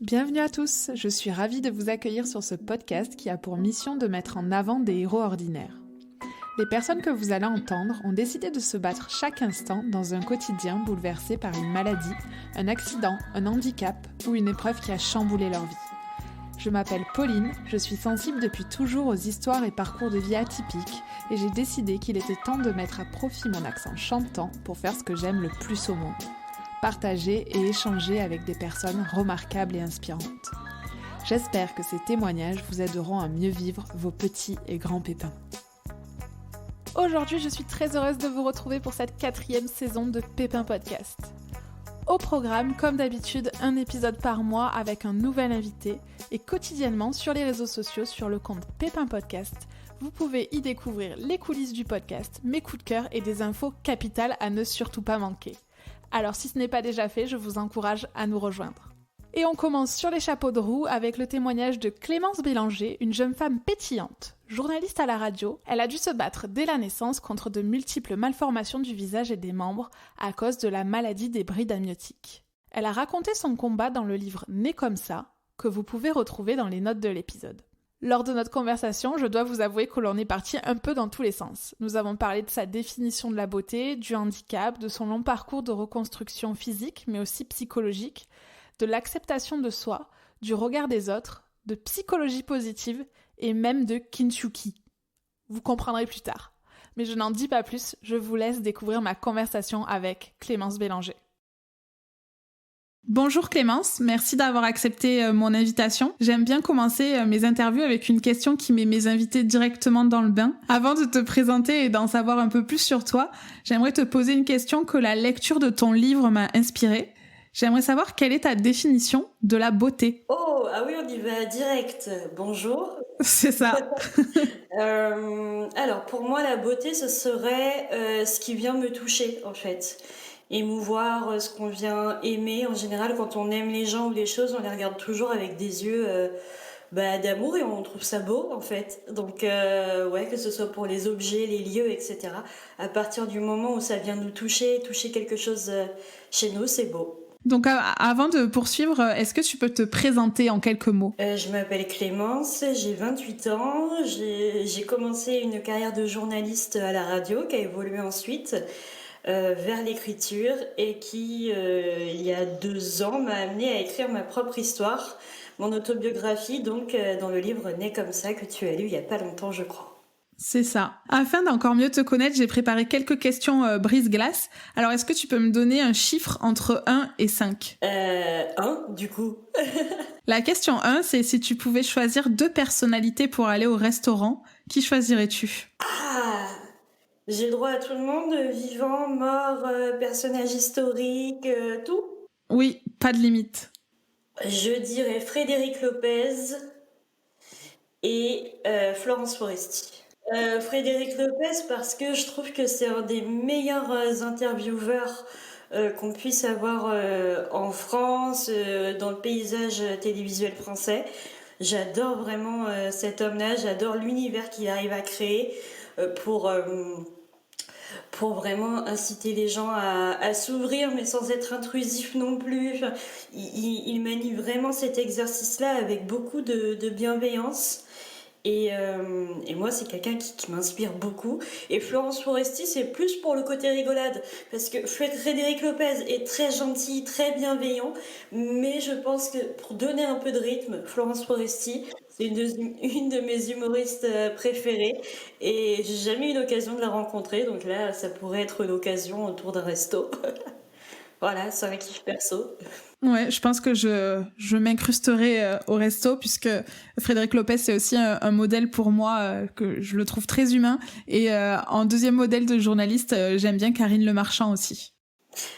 Bienvenue à tous, je suis ravie de vous accueillir sur ce podcast qui a pour mission de mettre en avant des héros ordinaires. Les personnes que vous allez entendre ont décidé de se battre chaque instant dans un quotidien bouleversé par une maladie, un accident, un handicap ou une épreuve qui a chamboulé leur vie. Je m'appelle Pauline, je suis sensible depuis toujours aux histoires et parcours de vie atypiques et j'ai décidé qu'il était temps de mettre à profit mon accent chantant pour faire ce que j'aime le plus au monde. Partager et échanger avec des personnes remarquables et inspirantes. J'espère que ces témoignages vous aideront à mieux vivre vos petits et grands pépins. Aujourd'hui, je suis très heureuse de vous retrouver pour cette 4e saison de Pépin Podcast. Au programme, comme d'habitude, un épisode par mois avec un nouvel invité et quotidiennement sur les réseaux sociaux sur le compte Pépin Podcast, vous pouvez y découvrir les coulisses du podcast, mes coups de cœur et des infos capitales à ne surtout pas manquer. Alors si ce n'est pas déjà fait, je vous encourage à nous rejoindre. Et on commence sur les chapeaux de roue avec le témoignage de Clémence Bélanger, une jeune femme pétillante. Journaliste à la radio, elle a dû se battre dès la naissance contre de multiples malformations du visage et des membres à cause de la maladie des brides amniotiques. Elle a raconté son combat dans le livre Né comme ça, que vous pouvez retrouver dans les notes de l'épisode. Lors de notre conversation, je dois vous avouer que l'on est parti un peu dans tous les sens. Nous avons parlé de sa définition de la beauté, du handicap, de son long parcours de reconstruction physique, mais aussi psychologique, de l'acceptation de soi, du regard des autres, de psychologie positive et même de kintsugi. Vous comprendrez plus tard. Mais je n'en dis pas plus, je vous laisse découvrir ma conversation avec Clémence Bélanger. Bonjour Clémence, merci d'avoir accepté mon invitation. J'aime bien commencer mes interviews avec une question qui met mes invités directement dans le bain. Avant de te présenter et d'en savoir un peu plus sur toi, j'aimerais te poser une question que la lecture de ton livre m'a inspirée. J'aimerais savoir quelle est ta définition de la beauté. Oh, ah oui, on y va direct. Bonjour. C'est ça. Alors, pour moi, la beauté, ce serait ce qui vient me toucher, en fait. Émouvoir, ce qu'on vient aimer. En général, quand on aime les gens ou les choses, on les regarde toujours avec des yeux d'amour et on trouve ça beau, en fait. Donc, ouais, que ce soit pour les objets, les lieux, etc. À partir du moment où ça vient nous toucher quelque chose chez nous, c'est beau. Donc avant de poursuivre, est-ce que tu peux te présenter en quelques mots ? Je m'appelle Clémence, j'ai 28 ans, j'ai commencé une carrière de journaliste à la radio qui a évolué ensuite vers l'écriture et qui, il y a 2 ans, m'a amenée à écrire ma propre histoire, mon autobiographie, donc dans le livre Né comme ça que tu as lu il n'y a pas longtemps, je crois. C'est ça. Afin d'encore mieux te connaître, j'ai préparé quelques questions brise-glace. Alors, est-ce que tu peux me donner un chiffre entre 1 et 5 ? 1, du coup. La question 1, c'est si tu pouvais choisir 2 personnalités pour aller au restaurant, qui choisirais-tu ? Ah, j'ai le droit à tout le monde, vivant, mort, personnage historique, tout. Oui, pas de limite. Je dirais Frédéric Lopez et Florence Foresti. Frédéric Lopez parce que je trouve que c'est un des meilleurs intervieweurs qu'on puisse avoir en France, dans le paysage télévisuel français. J'adore vraiment cet homme-là, j'adore l'univers qu'il arrive à créer pour vraiment inciter les gens à s'ouvrir, mais sans être intrusif non plus. Enfin, il manie vraiment cet exercice-là avec beaucoup de bienveillance. Et moi, c'est quelqu'un qui m'inspire beaucoup. Et Florence Foresti, c'est plus pour le côté rigolade. Parce que Frédéric Lopez est très gentil, très bienveillant. Mais je pense que pour donner un peu de rythme, Florence Foresti, c'est une de mes humoristes préférées. Et j'ai jamais eu l'occasion de la rencontrer. Donc là, ça pourrait être l'occasion autour d'un resto. Voilà, c'est un kiff perso. Ouais, je pense que je m'incrusterai au resto puisque Frédéric Lopez c'est aussi un modèle pour moi que je le trouve très humain et en deuxième modèle de journaliste j'aime bien Karine Le Marchand aussi.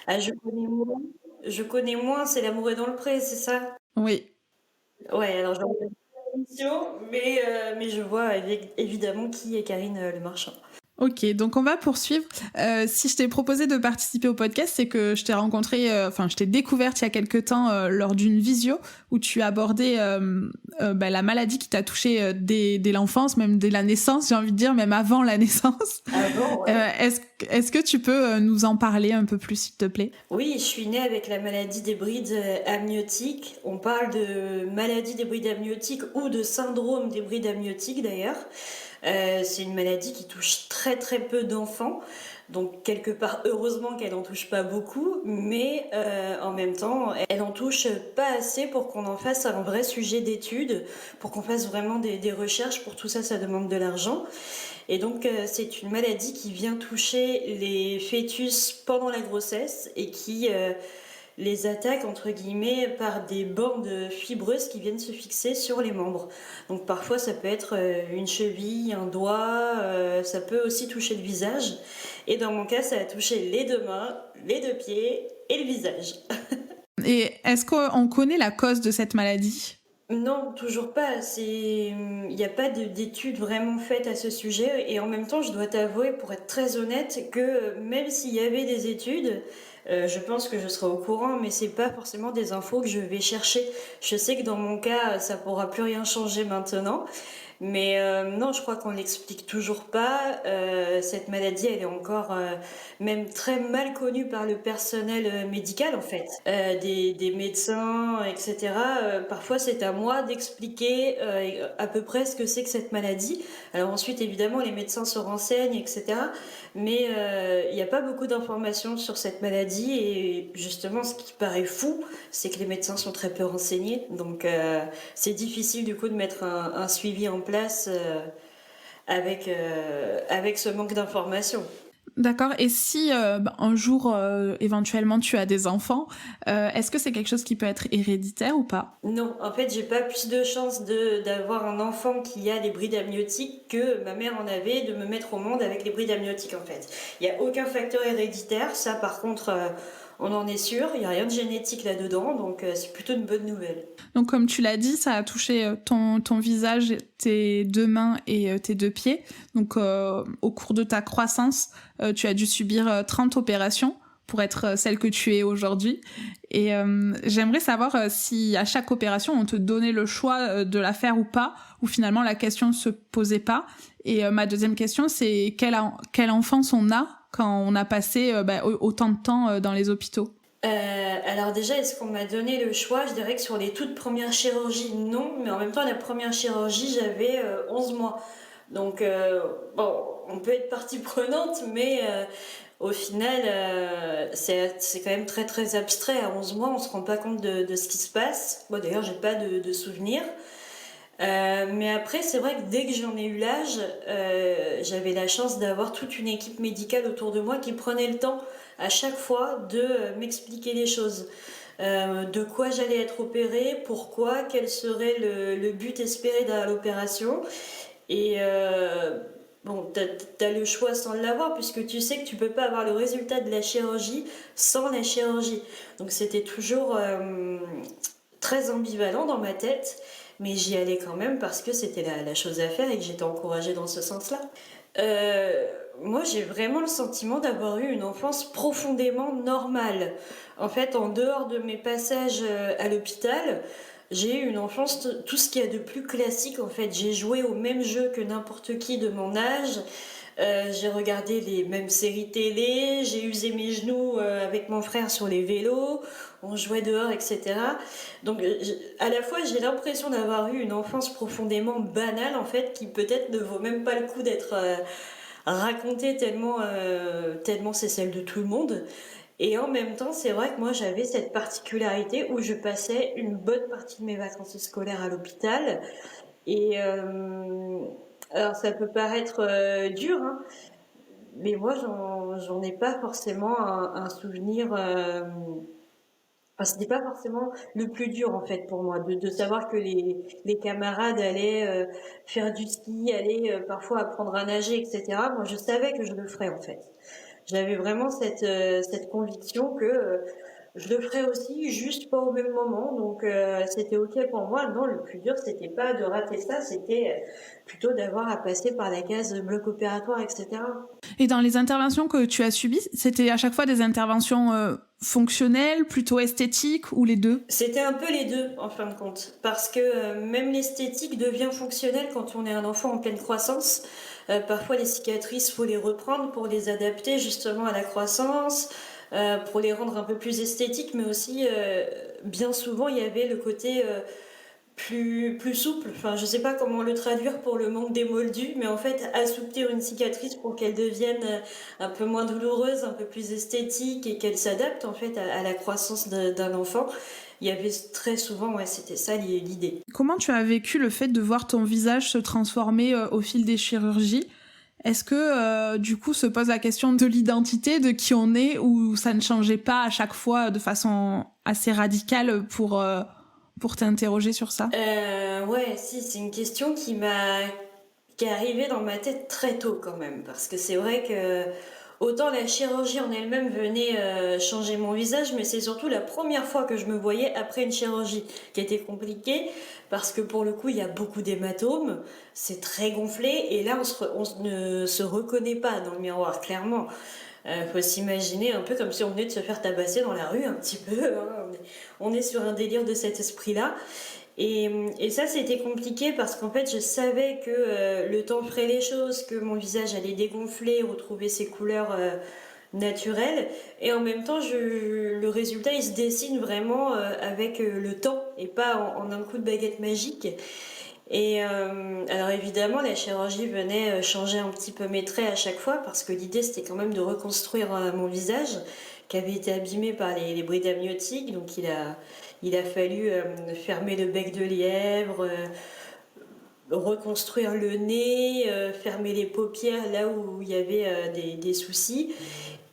Ah, je connais moins, c'est L'amour est dans le pré, c'est ça ? Oui. Ouais, alors je l'émission, mais je vois évidemment qui est Karine Le Marchand. Ok, donc on va poursuivre. Si je t'ai proposé de participer au podcast, c'est que je t'ai rencontré, je t'ai découverte il y a quelque temps lors d'une visio où tu abordais la maladie qui t'a touché dès l'enfance, même dès la naissance, j'ai envie de dire, même avant la naissance. Avant, ouais. Est-ce que tu peux nous en parler un peu plus, s'il te plaît? Oui, je suis née avec la maladie des brides amniotiques. On parle de maladie des brides amniotiques ou de syndrome des brides amniotiques d'ailleurs. C'est une maladie qui touche très très peu d'enfants. Donc quelque part, heureusement qu'elle n'en touche pas beaucoup, mais en même temps, elle en touche pas assez pour qu'on en fasse un vrai sujet d'étude, pour qu'on fasse vraiment des recherches. Pour tout ça, ça demande de l'argent. Et donc, c'est une maladie qui vient toucher les fœtus pendant la grossesse et qui les attaque, entre guillemets, par des bandes fibreuses qui viennent se fixer sur les membres. Donc, parfois, ça peut être une cheville, un doigt, ça peut aussi toucher le visage. Et dans mon cas, ça a touché les deux mains, les deux pieds et le visage. Et est-ce qu'on connaît la cause de cette maladie ? Non, toujours pas. Il n'y a pas d'études vraiment faites à ce sujet. Et en même temps, je dois t'avouer, pour être très honnête, que même s'il y avait des études, je pense que je serais au courant, mais c'est pas forcément des infos que je vais chercher. Je sais que dans mon cas, ça pourra plus rien changer maintenant. Mais non, je crois qu'on l'explique toujours pas. Cette maladie, elle est encore même très mal connue par le personnel médical, en fait. Des médecins, etc. Parfois, c'est à moi d'expliquer à peu près ce que c'est que cette maladie. Alors ensuite, évidemment, les médecins se renseignent, etc. Mais il n'y a pas beaucoup d'informations sur cette maladie. Et justement, ce qui paraît fou, c'est que les médecins sont très peu renseignés. Donc, c'est difficile, du coup, de mettre un suivi en place avec ce manque d'informations. D'accord. Et si un jour, éventuellement, tu as des enfants, est-ce que c'est quelque chose qui peut être héréditaire ou pas ? Non, en fait, j'ai pas plus de chance d'avoir un enfant qui a les brides amniotiques que ma mère en avait de me mettre au monde avec les brides amniotiques, en fait. Il n'y a aucun facteur héréditaire, ça par contre, on en est sûr, il n'y a rien de génétique là-dedans, donc c'est plutôt une bonne nouvelle. Donc comme tu l'as dit, ça a touché ton visage, tes deux mains et tes deux pieds. Donc au cours de ta croissance, tu as dû subir 30 opérations pour être celle que tu es aujourd'hui. Et j'aimerais savoir si à chaque opération, on te donnait le choix de la faire ou pas, ou finalement la question ne se posait pas. Et ma deuxième question, c'est quelle enfance on a quand on a passé autant de temps dans les hôpitaux ? Alors déjà, est-ce qu'on m'a donné le choix? Je dirais que sur les toutes premières chirurgies, non. Mais en même temps, la première chirurgie, j'avais 11 mois. Donc, bon, on peut être partie prenante, mais au final, c'est quand même très très abstrait. À 11 mois, on se rend pas compte de ce qui se passe. Moi, d'ailleurs, j'ai pas de souvenirs. Mais après, c'est vrai que dès que j'en ai eu l'âge, j'avais la chance d'avoir toute une équipe médicale autour de moi qui prenait le temps à chaque fois de m'expliquer les choses. De quoi j'allais être opérée, pourquoi, quel serait le but espéré dans l'opération. Et bon, t'as le choix sans l'avoir, puisque tu sais que tu peux pas avoir le résultat de la chirurgie sans la chirurgie. Donc c'était toujours très ambivalent dans ma tête, mais j'y allais quand même parce que c'était la chose à faire et que j'étais encouragée dans ce sens-là. Moi, j'ai vraiment le sentiment d'avoir eu une enfance profondément normale. En fait, en dehors de mes passages à l'hôpital, j'ai eu une enfance, tout ce qu'il y a de plus classique. En fait, j'ai joué au même jeu que n'importe qui de mon âge. J'ai regardé les mêmes séries télé, j'ai usé mes genoux avec mon frère sur les vélos, on jouait dehors, etc. Donc à la fois j'ai l'impression d'avoir eu une enfance profondément banale en fait, qui peut-être ne vaut même pas le coup d'être racontée tellement c'est celle de tout le monde. Et en même temps, c'est vrai que moi j'avais cette particularité où je passais une bonne partie de mes vacances scolaires à l'hôpital. Et alors ça peut paraître dur, hein, mais moi j'en ai pas forcément un souvenir. Enfin, c'était pas forcément le plus dur en fait pour moi de savoir que les camarades allaient faire du ski, allaient parfois apprendre à nager, etc. Moi je savais que je le ferais en fait. J'avais vraiment cette conviction que je le ferai aussi, juste pas au même moment. Donc, c'était OK pour moi. Non, le plus dur, c'était pas de rater ça, c'était plutôt d'avoir à passer par la case bloc opératoire, etc. Et dans les interventions que tu as subies, c'était à chaque fois des interventions fonctionnelles, plutôt esthétiques ou les deux? C'était un peu les deux, en fin de compte. Parce que même l'esthétique devient fonctionnelle quand on est un enfant en pleine croissance. Parfois, les cicatrices, faut les reprendre pour les adapter justement à la croissance, pour les rendre un peu plus esthétiques, mais aussi, bien souvent, il y avait le côté plus souple. Enfin, je sais pas comment le traduire pour le manque d'émoldu, mais en fait, assouplir une cicatrice pour qu'elle devienne un peu moins douloureuse, un peu plus esthétique et qu'elle s'adapte en fait à la croissance d'un enfant. Il y avait très souvent, ouais, c'était ça l'idée. Comment tu as vécu le fait de voir ton visage se transformer au fil des chirurgies? Est-ce que du coup se pose la question de l'identité, de qui on est, ou ça ne changeait pas à chaque fois de façon assez radicale pour t'interroger sur ça? Ouais, si, c'est une question qui est arrivée dans ma tête très tôt quand même, parce que c'est vrai que autant la chirurgie en elle-même venait changer mon visage, mais c'est surtout la première fois que je me voyais après une chirurgie qui était compliquée, parce que pour le coup, il y a beaucoup d'hématomes, c'est très gonflé, et là, on ne se reconnaît pas dans le miroir, clairement. Faut s'imaginer un peu comme si on venait de se faire tabasser dans la rue, un petit peu, hein. On est sur un délire de cet esprit-là. Et ça, c'était compliqué parce qu'en fait, je savais que le temps ferait les choses, que mon visage allait dégonfler, retrouver ses couleurs naturelles. Et en même temps, le résultat, il se dessine vraiment avec le temps et pas en un coup de baguette magique. Et alors évidemment, la chirurgie venait changer un petit peu mes traits à chaque fois parce que l'idée, c'était quand même de reconstruire mon visage qui avait été abîmé par les brides amniotiques. Donc il a fallu fermer le bec de lièvre, reconstruire le nez, fermer les paupières là où il y avait des soucis.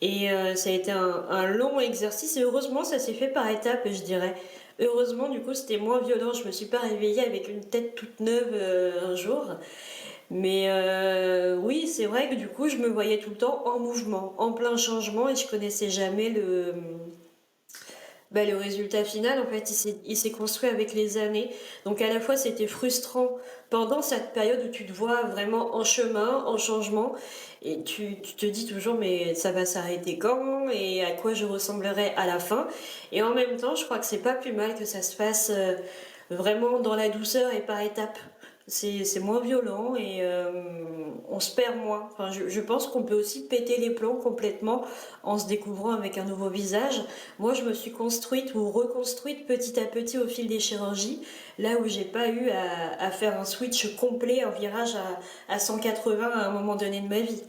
Et ça a été un long exercice et heureusement ça s'est fait par étapes, je dirais. Heureusement, du coup, c'était moins violent. Je me suis pas réveillée avec une tête toute neuve un jour. Mais oui, c'est vrai que du coup, je me voyais tout le temps en mouvement, en plein changement et je connaissais jamais le résultat final, en fait, il s'est construit avec les années. Donc à la fois, c'était frustrant pendant cette période où tu te vois vraiment en chemin, en changement, et tu te dis toujours, mais ça va s'arrêter quand et à quoi je ressemblerai à la fin. Et en même temps, je crois que c'est pas plus mal que ça se fasse vraiment dans la douceur et par étapes. C'est moins violent et on se perd moins. Enfin, je pense qu'on peut aussi péter les plombs complètement en se découvrant avec un nouveau visage. Moi, je me suis construite ou reconstruite petit à petit au fil des chirurgies, là où j'ai pas eu à faire un switch complet, un virage à 180 à un moment donné de ma vie.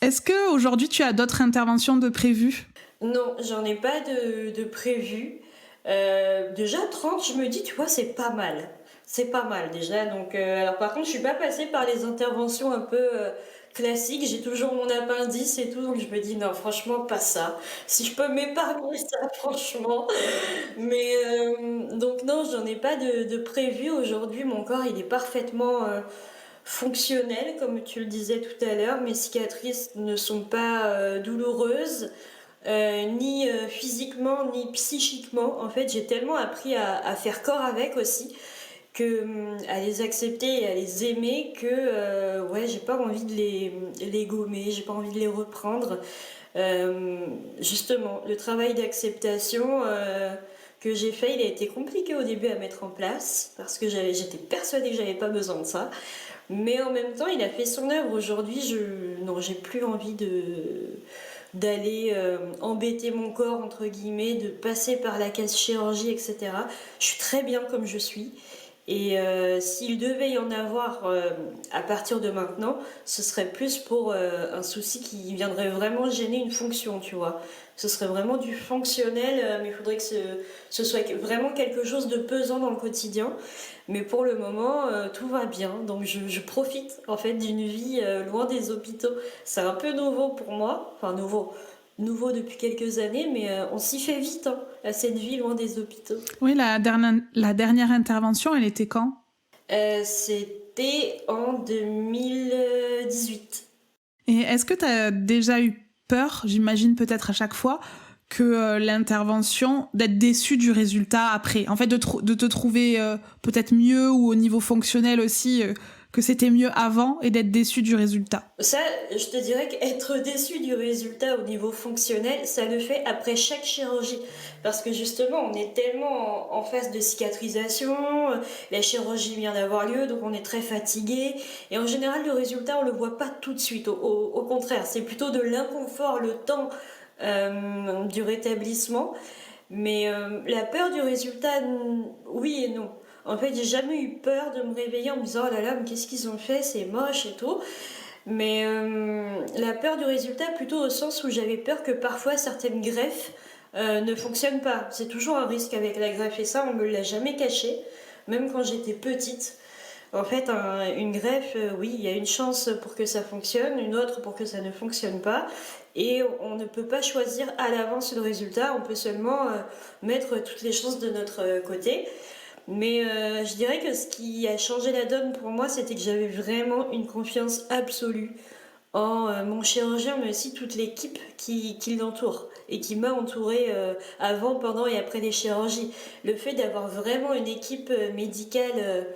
Est-ce qu'aujourd'hui tu as d'autres interventions de prévues? Non, j'en ai pas de prévu. Déjà 30, je me dis, tu vois, c'est pas mal. C'est pas mal déjà. Donc, alors par contre, je suis pas passée par les interventions un peu classiques. J'ai toujours mon appendice et tout, donc je me dis non, franchement, pas ça. Si je peux m'épargner ça, franchement. Mais donc non, j'en ai pas de prévu aujourd'hui. Mon corps, il est parfaitement fonctionnel, comme tu le disais tout à l'heure. Mes cicatrices ne sont pas douloureuses. Ni physiquement ni psychiquement. En fait, j'ai tellement appris à faire corps avec aussi, que à les accepter et à les aimer que ouais, j'ai pas envie de les gommer, j'ai pas envie de les reprendre. Justement, le travail d'acceptation que j'ai fait, il a été compliqué au début à mettre en place parce que j'étais persuadée que j'avais pas besoin de ça. Mais en même temps, il a fait son œuvre. Aujourd'hui, non, j'ai plus envie d'aller embêter mon corps, entre guillemets, de passer par la case chirurgie, etc. Je suis très bien comme je suis. Et s'il devait y en avoir à partir de maintenant, ce serait plus pour un souci qui viendrait vraiment gêner une fonction, tu vois. Ce serait vraiment du fonctionnel, mais il faudrait que ce soit vraiment quelque chose de pesant dans le quotidien. Mais pour le moment, tout va bien. Donc je profite en fait d'une vie loin des hôpitaux. C'est un peu nouveau pour moi. Enfin nouveau depuis quelques années, mais on s'y fait vite hein, à cette vie loin des hôpitaux. Oui, la dernière intervention, elle était quand? C'était en 2018. Et est-ce que tu as déjà eu peur, j'imagine peut-être à chaque fois, que l'intervention, d'être déçu du résultat après. En fait, de te trouver peut-être mieux ou au niveau fonctionnel aussi, que c'était mieux avant et d'être déçu du résultat. Ça, je te dirais qu'être déçu du résultat au niveau fonctionnel, ça le fait après chaque chirurgie. Parce que justement, on est tellement en phase de cicatrisation, la chirurgie vient d'avoir lieu, donc on est très fatigué. Et en général, le résultat, on le voit pas tout de suite. Au contraire, c'est plutôt de l'inconfort, le temps du rétablissement. Mais la peur du résultat, oui et non. En fait, j'ai jamais eu peur de me réveiller en me disant oh là là, mais qu'est-ce qu'ils ont fait, c'est moche et tout. Mais la peur du résultat, plutôt au sens où j'avais peur que parfois certaines greffes ne fonctionnent pas. C'est toujours un risque avec la greffe et ça, on me l'a jamais caché, même quand j'étais petite. En fait, une greffe, oui, il y a une chance pour que ça fonctionne, une autre pour que ça ne fonctionne pas. Et on ne peut pas choisir à l'avance le résultat, on peut seulement mettre toutes les chances de notre côté. Mais je dirais que ce qui a changé la donne pour moi, c'était que j'avais vraiment une confiance absolue en mon chirurgien, mais aussi toute l'équipe qui l'entoure et qui m'a entourée avant, pendant et après les chirurgies. Le fait d'avoir vraiment une équipe médicale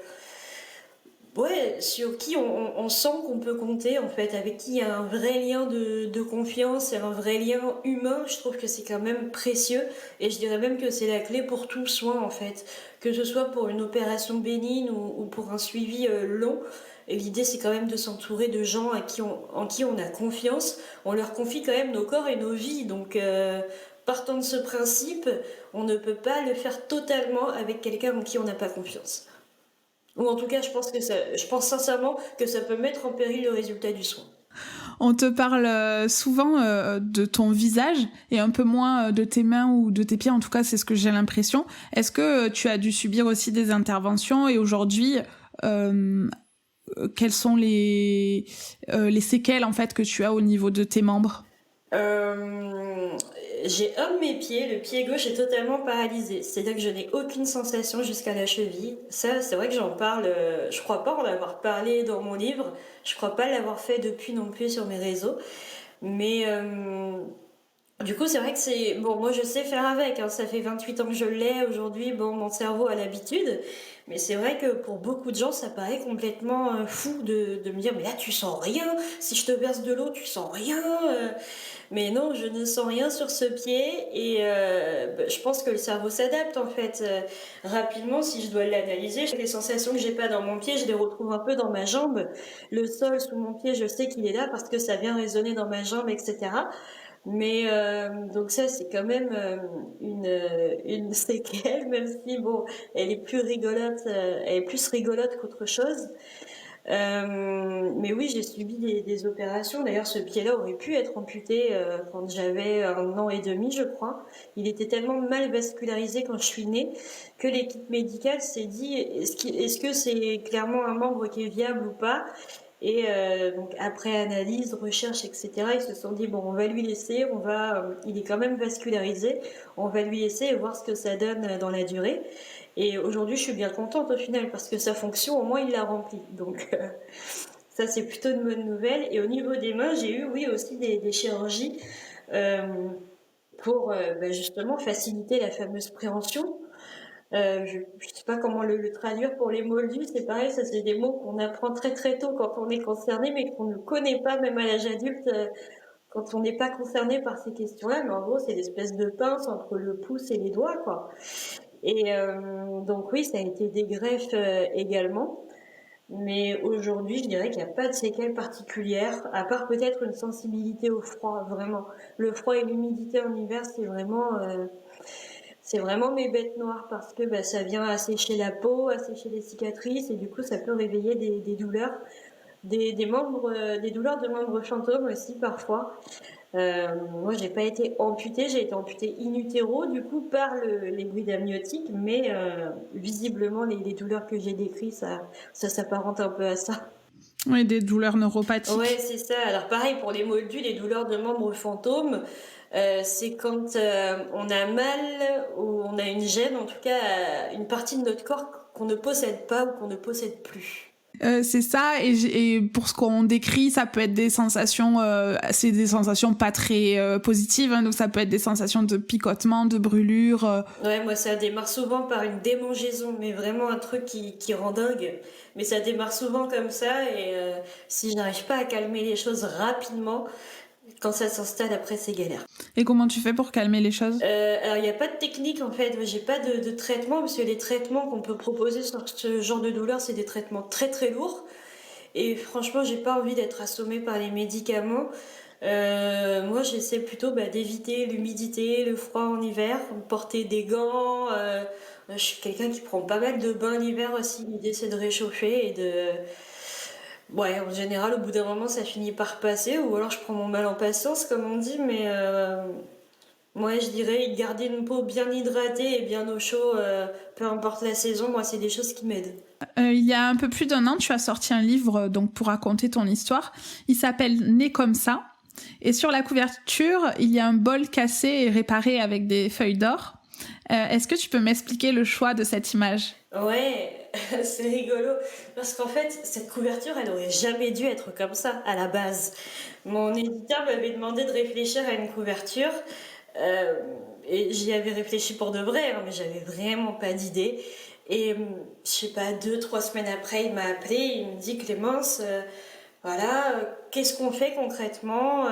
ouais, sur qui on sent qu'on peut compter, en fait, avec qui il y a un vrai lien de confiance et un vrai lien humain, je trouve que c'est quand même précieux. Et je dirais même que c'est la clé pour tout soin, en fait. Que ce soit pour une opération bénigne ou pour un suivi long. Et l'idée, c'est quand même de s'entourer de gens en qui on a confiance. On leur confie quand même nos corps et nos vies. Donc, partant de ce principe, on ne peut pas le faire totalement avec quelqu'un en qui on n'a pas confiance. Ou en tout cas, je pense sincèrement que ça peut mettre en péril le résultat du soin. On te parle souvent de ton visage et un peu moins de tes mains ou de tes pieds. En tout cas, c'est ce que j'ai l'impression. Est-ce que tu as dû subir aussi des interventions et aujourd'hui, quelles sont les séquelles en fait que tu as au niveau de tes membres? J'ai un de mes pieds, le pied gauche est totalement paralysé. C'est-à-dire que je n'ai aucune sensation jusqu'à la cheville. Ça, c'est vrai que j'en parle, je crois pas en avoir parlé dans mon livre. Je crois pas l'avoir fait depuis non plus sur mes réseaux. Mais du coup, c'est vrai que c'est... Bon, moi, je sais faire avec, hein. Ça fait 28 ans que je l'ai. Aujourd'hui, bon, mon cerveau a l'habitude. Mais c'est vrai que pour beaucoup de gens, ça paraît complètement fou de me dire, mais là, tu sens rien. Si je te verse de l'eau, tu sens rien. Mais non, je ne sens rien sur ce pied. Et je pense que le cerveau s'adapte, en fait. Rapidement, si je dois l'analyser, les sensations que j'ai pas dans mon pied, je les retrouve un peu dans ma jambe. Le sol sous mon pied, je sais qu'il est là parce que ça vient résonner dans ma jambe, etc. Mais donc ça, c'est quand même une séquelle, même si bon, elle est plus rigolote, elle est plus rigolote qu'autre chose. Mais oui, j'ai subi des opérations. D'ailleurs, ce pied-là aurait pu être amputé quand j'avais 1 an et demi, je crois. Il était tellement mal vascularisé quand je suis née que l'équipe médicale s'est dit est-ce que c'est clairement un membre qui est viable ou pas? Et donc après analyse, recherche, etc., ils se sont dit bon, on va lui laisser, il est quand même vascularisé, on va lui laisser et voir ce que ça donne dans la durée. Et aujourd'hui, je suis bien contente au final parce que sa fonction, au moins, il l'a remplie. Donc ça, c'est plutôt une bonne nouvelle. Et au niveau des mains, j'ai eu, oui, aussi des chirurgies pour justement faciliter la fameuse préhension. Je ne sais pas comment le traduire pour les moldus, c'est pareil, ça c'est des mots qu'on apprend très très tôt quand on est concerné, mais qu'on ne connaît pas même à l'âge adulte quand on n'est pas concerné par ces questions-là. Mais en gros, c'est l'espèce de pince entre le pouce et les doigts, quoi. Et donc oui, ça a été des greffes également. Mais aujourd'hui, je dirais qu'il n'y a pas de séquelles particulières, à part peut-être une sensibilité au froid, vraiment. Le froid et l'humidité en hiver, c'est vraiment mes bêtes noires parce que ça vient assécher la peau, assécher les cicatrices et du coup ça peut réveiller des douleurs, des douleurs de membres fantômes aussi parfois. Moi j'ai pas été amputée, j'ai été amputée in utero du coup par les bruits amniotiques, mais visiblement les douleurs que j'ai décrites, ça s'apparente un peu à ça. Oui, des douleurs neuropathiques. Ouais, c'est ça. Alors pareil pour les moldus, les douleurs de membres fantômes, c'est quand on a mal ou on a une gêne, en tout cas une partie de notre corps qu'on ne possède pas ou qu'on ne possède plus. C'est ça, et pour ce qu'on décrit, ça peut être des sensations, c'est des sensations pas très positives, hein, donc ça peut être des sensations de picotement, de brûlure. Ouais, moi ça démarre souvent par une démangeaison, mais vraiment un truc qui rend dingue. Mais ça démarre souvent comme ça, et si je n'arrive pas à calmer les choses rapidement, quand ça s'installe après, c'est galère. Et comment tu fais pour calmer les choses? Alors, il n'y a pas de technique en fait, j'ai pas de traitement, parce que les traitements qu'on peut proposer sur ce genre de douleur, c'est des traitements très très lourds. Et franchement, j'ai pas envie d'être assommée par les médicaments. Moi, j'essaie plutôt d'éviter l'humidité, le froid en hiver, porter des gants. Je suis quelqu'un qui prend pas mal de bains l'hiver aussi. L'idée, c'est de réchauffer et de. Ouais, en général, au bout d'un moment, ça finit par passer, ou alors je prends mon mal en patience, comme on dit, mais moi, je dirais garder une peau bien hydratée et bien au chaud, peu importe la saison, moi, c'est des choses qui m'aident. Il y a un peu plus d'1 an, tu as sorti un livre donc pour raconter ton histoire. Il s'appelle Né comme ça. Et sur la couverture, il y a un bol cassé et réparé avec des feuilles d'or. Est-ce que tu peux m'expliquer le choix de cette image? Ouais, c'est rigolo, parce qu'en fait, cette couverture, elle aurait jamais dû être comme ça à la base. Mon éditeur m'avait demandé de réfléchir à une couverture, euh, et j'y avais réfléchi pour de vrai, hein, mais j'avais vraiment pas d'idée. Et je sais pas, 2, 3 semaines après, il m'a appelé, il me dit Clémence, voilà, qu'est-ce qu'on fait concrètement?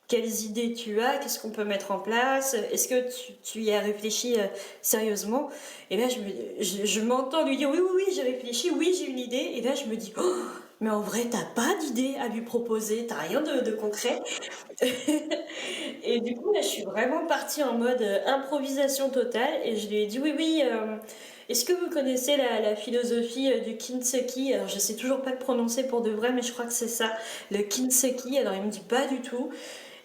Quelles idées tu as? Qu'est-ce qu'on peut mettre en place? Est-ce que tu y as réfléchi sérieusement? Et là, je m'entends lui dire oui, oui, oui, j'ai réfléchi, oui, j'ai une idée. Et là, je me dis, oh, mais en vrai, t'as pas d'idée à lui proposer, t'as rien de concret. Et du coup, là, je suis vraiment partie en mode improvisation totale. Et je lui ai dit oui, oui. Est-ce que vous connaissez la philosophie du Kintsugi? Alors, je sais toujours pas le prononcer pour de vrai, mais je crois que c'est ça, le Kintsugi. Alors, il me dit pas du tout.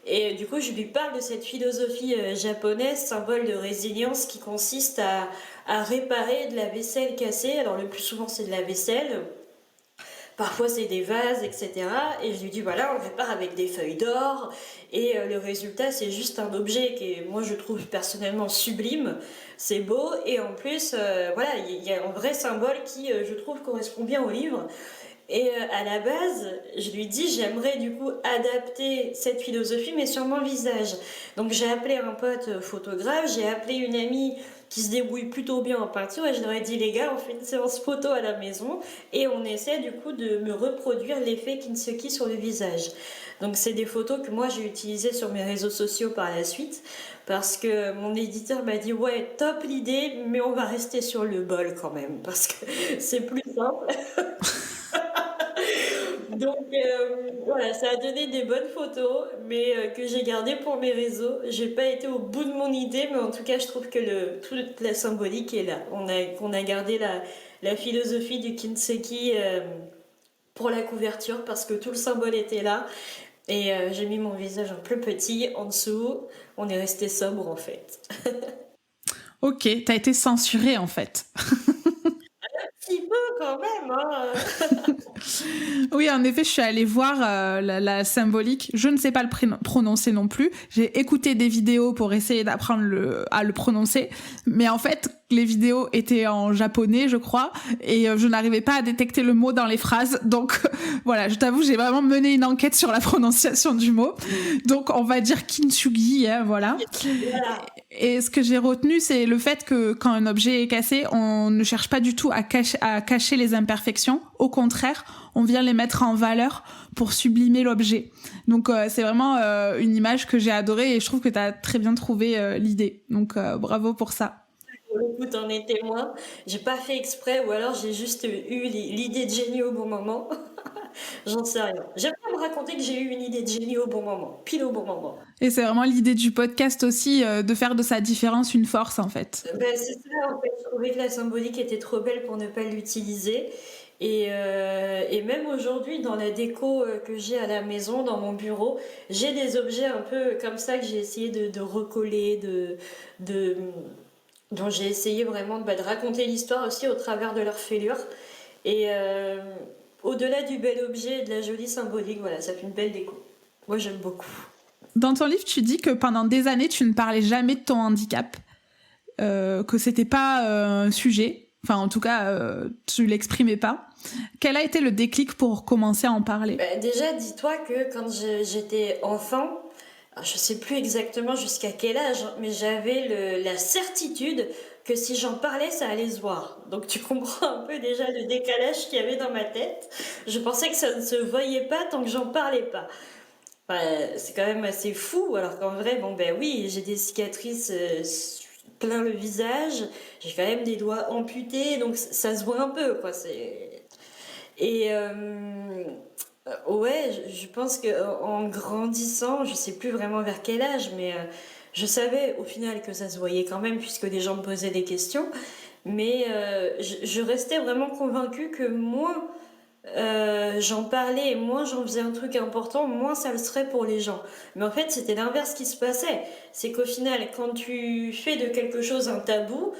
Et du coup, je lui parle de cette philosophie japonaise, symbole de résilience, qui consiste à réparer de la vaisselle cassée. Alors, le plus souvent, c'est de la vaisselle. Parfois, c'est des vases, etc. Et je lui dis, voilà, on le répare avec des feuilles d'or. Et le résultat, c'est juste un objet qui est, moi, je trouve personnellement sublime. C'est beau. Et en plus, voilà, il y a un vrai symbole qui, je trouve, correspond bien au livre. Et à la base, je lui dis, j'aimerais du coup adapter cette philosophie, mais sur mon visage. Donc j'ai appelé un pote photographe, j'ai appelé une amie qui se débrouille plutôt bien en peinture, et je leur ai dit, les gars, on fait une séance photo à la maison, et on essaie du coup de me reproduire l'effet Kintsugi sur le visage. Donc c'est des photos que moi j'ai utilisées sur mes réseaux sociaux par la suite, parce que mon éditeur m'a dit, ouais, top l'idée, mais on va rester sur le bol quand même, parce que c'est plus simple. Donc voilà, ça a donné des bonnes photos, mais que j'ai gardées pour mes réseaux. J'ai pas été au bout de mon idée, mais en tout cas, je trouve que toute la symbolique est là. On a gardé la philosophie du Kintsugi pour la couverture, parce que tout le symbole était là. Et j'ai mis mon visage un peu petit en dessous. On est resté sobre en fait. Ok, t'as été censurée en fait. Un petit peu quand même, hein. Oui, en effet, je suis allée voir la symbolique. Je ne sais pas le prononcer non plus. J'ai écouté des vidéos pour essayer d'apprendre à le prononcer. Mais en fait, les vidéos étaient en japonais, je crois. Et je n'arrivais pas à détecter le mot dans les phrases. Donc, voilà, je t'avoue, j'ai vraiment mené une enquête sur la prononciation du mot. Donc, on va dire kintsugi, hein, voilà. Et ce que j'ai retenu, c'est le fait que quand un objet est cassé, on ne cherche pas du tout à cacher les imperfections. Au contraire, on vient les mettre en valeur pour sublimer l'objet. Donc c'est vraiment une image que j'ai adorée, et je trouve que tu as très bien trouvé l'idée. Donc bravo pour ça. Pour le coup, t'en es témoin. J'ai pas fait exprès, ou alors j'ai juste eu l'idée de génie au bon moment. J'en sais rien. J'aime bien me raconter que j'ai eu une idée de génie au bon moment, pile au bon moment. Et c'est vraiment l'idée du podcast aussi, de faire de sa différence une force en fait. Ben, c'est ça, en fait. Je trouvais que la symbolique était trop belle pour ne pas l'utiliser. Et même aujourd'hui, dans la déco que j'ai à la maison, dans mon bureau, j'ai des objets un peu comme ça que j'ai essayé de recoller, de, dont j'ai essayé vraiment de raconter l'histoire aussi au travers de leur fêlure. Et au-delà du bel objet et de la jolie symbolique, voilà, ça fait une belle déco. Moi, j'aime beaucoup. Dans ton livre, tu dis que pendant des années, tu ne parlais jamais de ton handicap, que c'était pas un sujet. Enfin, en tout cas, tu l'exprimais pas. Quel a été le déclic pour commencer à en parler ? Déjà, dis-toi que quand j'étais enfant, alors, je sais plus exactement jusqu'à quel âge, mais j'avais la certitude que si j'en parlais, ça allait se voir. Donc tu comprends un peu déjà le décalage qu'il y avait dans ma tête. Je pensais que ça ne se voyait pas tant que j'en parlais pas. Enfin, c'est quand même assez fou, alors qu'en vrai, bon ben oui, j'ai des cicatrices plein le visage, j'ai quand même des doigts amputés, donc ça se voit un peu, quoi. Et ouais, je pense que en grandissant, je sais plus vraiment vers quel âge, mais je savais au final que ça se voyait quand même, puisque des gens me posaient des questions. Mais je restais vraiment convaincue que moins j'en parlais et moins j'en faisais un truc important, moins ça le serait pour les gens. Mais en fait, c'était l'inverse qui se passait. C'est qu'au final, quand tu fais de quelque chose un tabou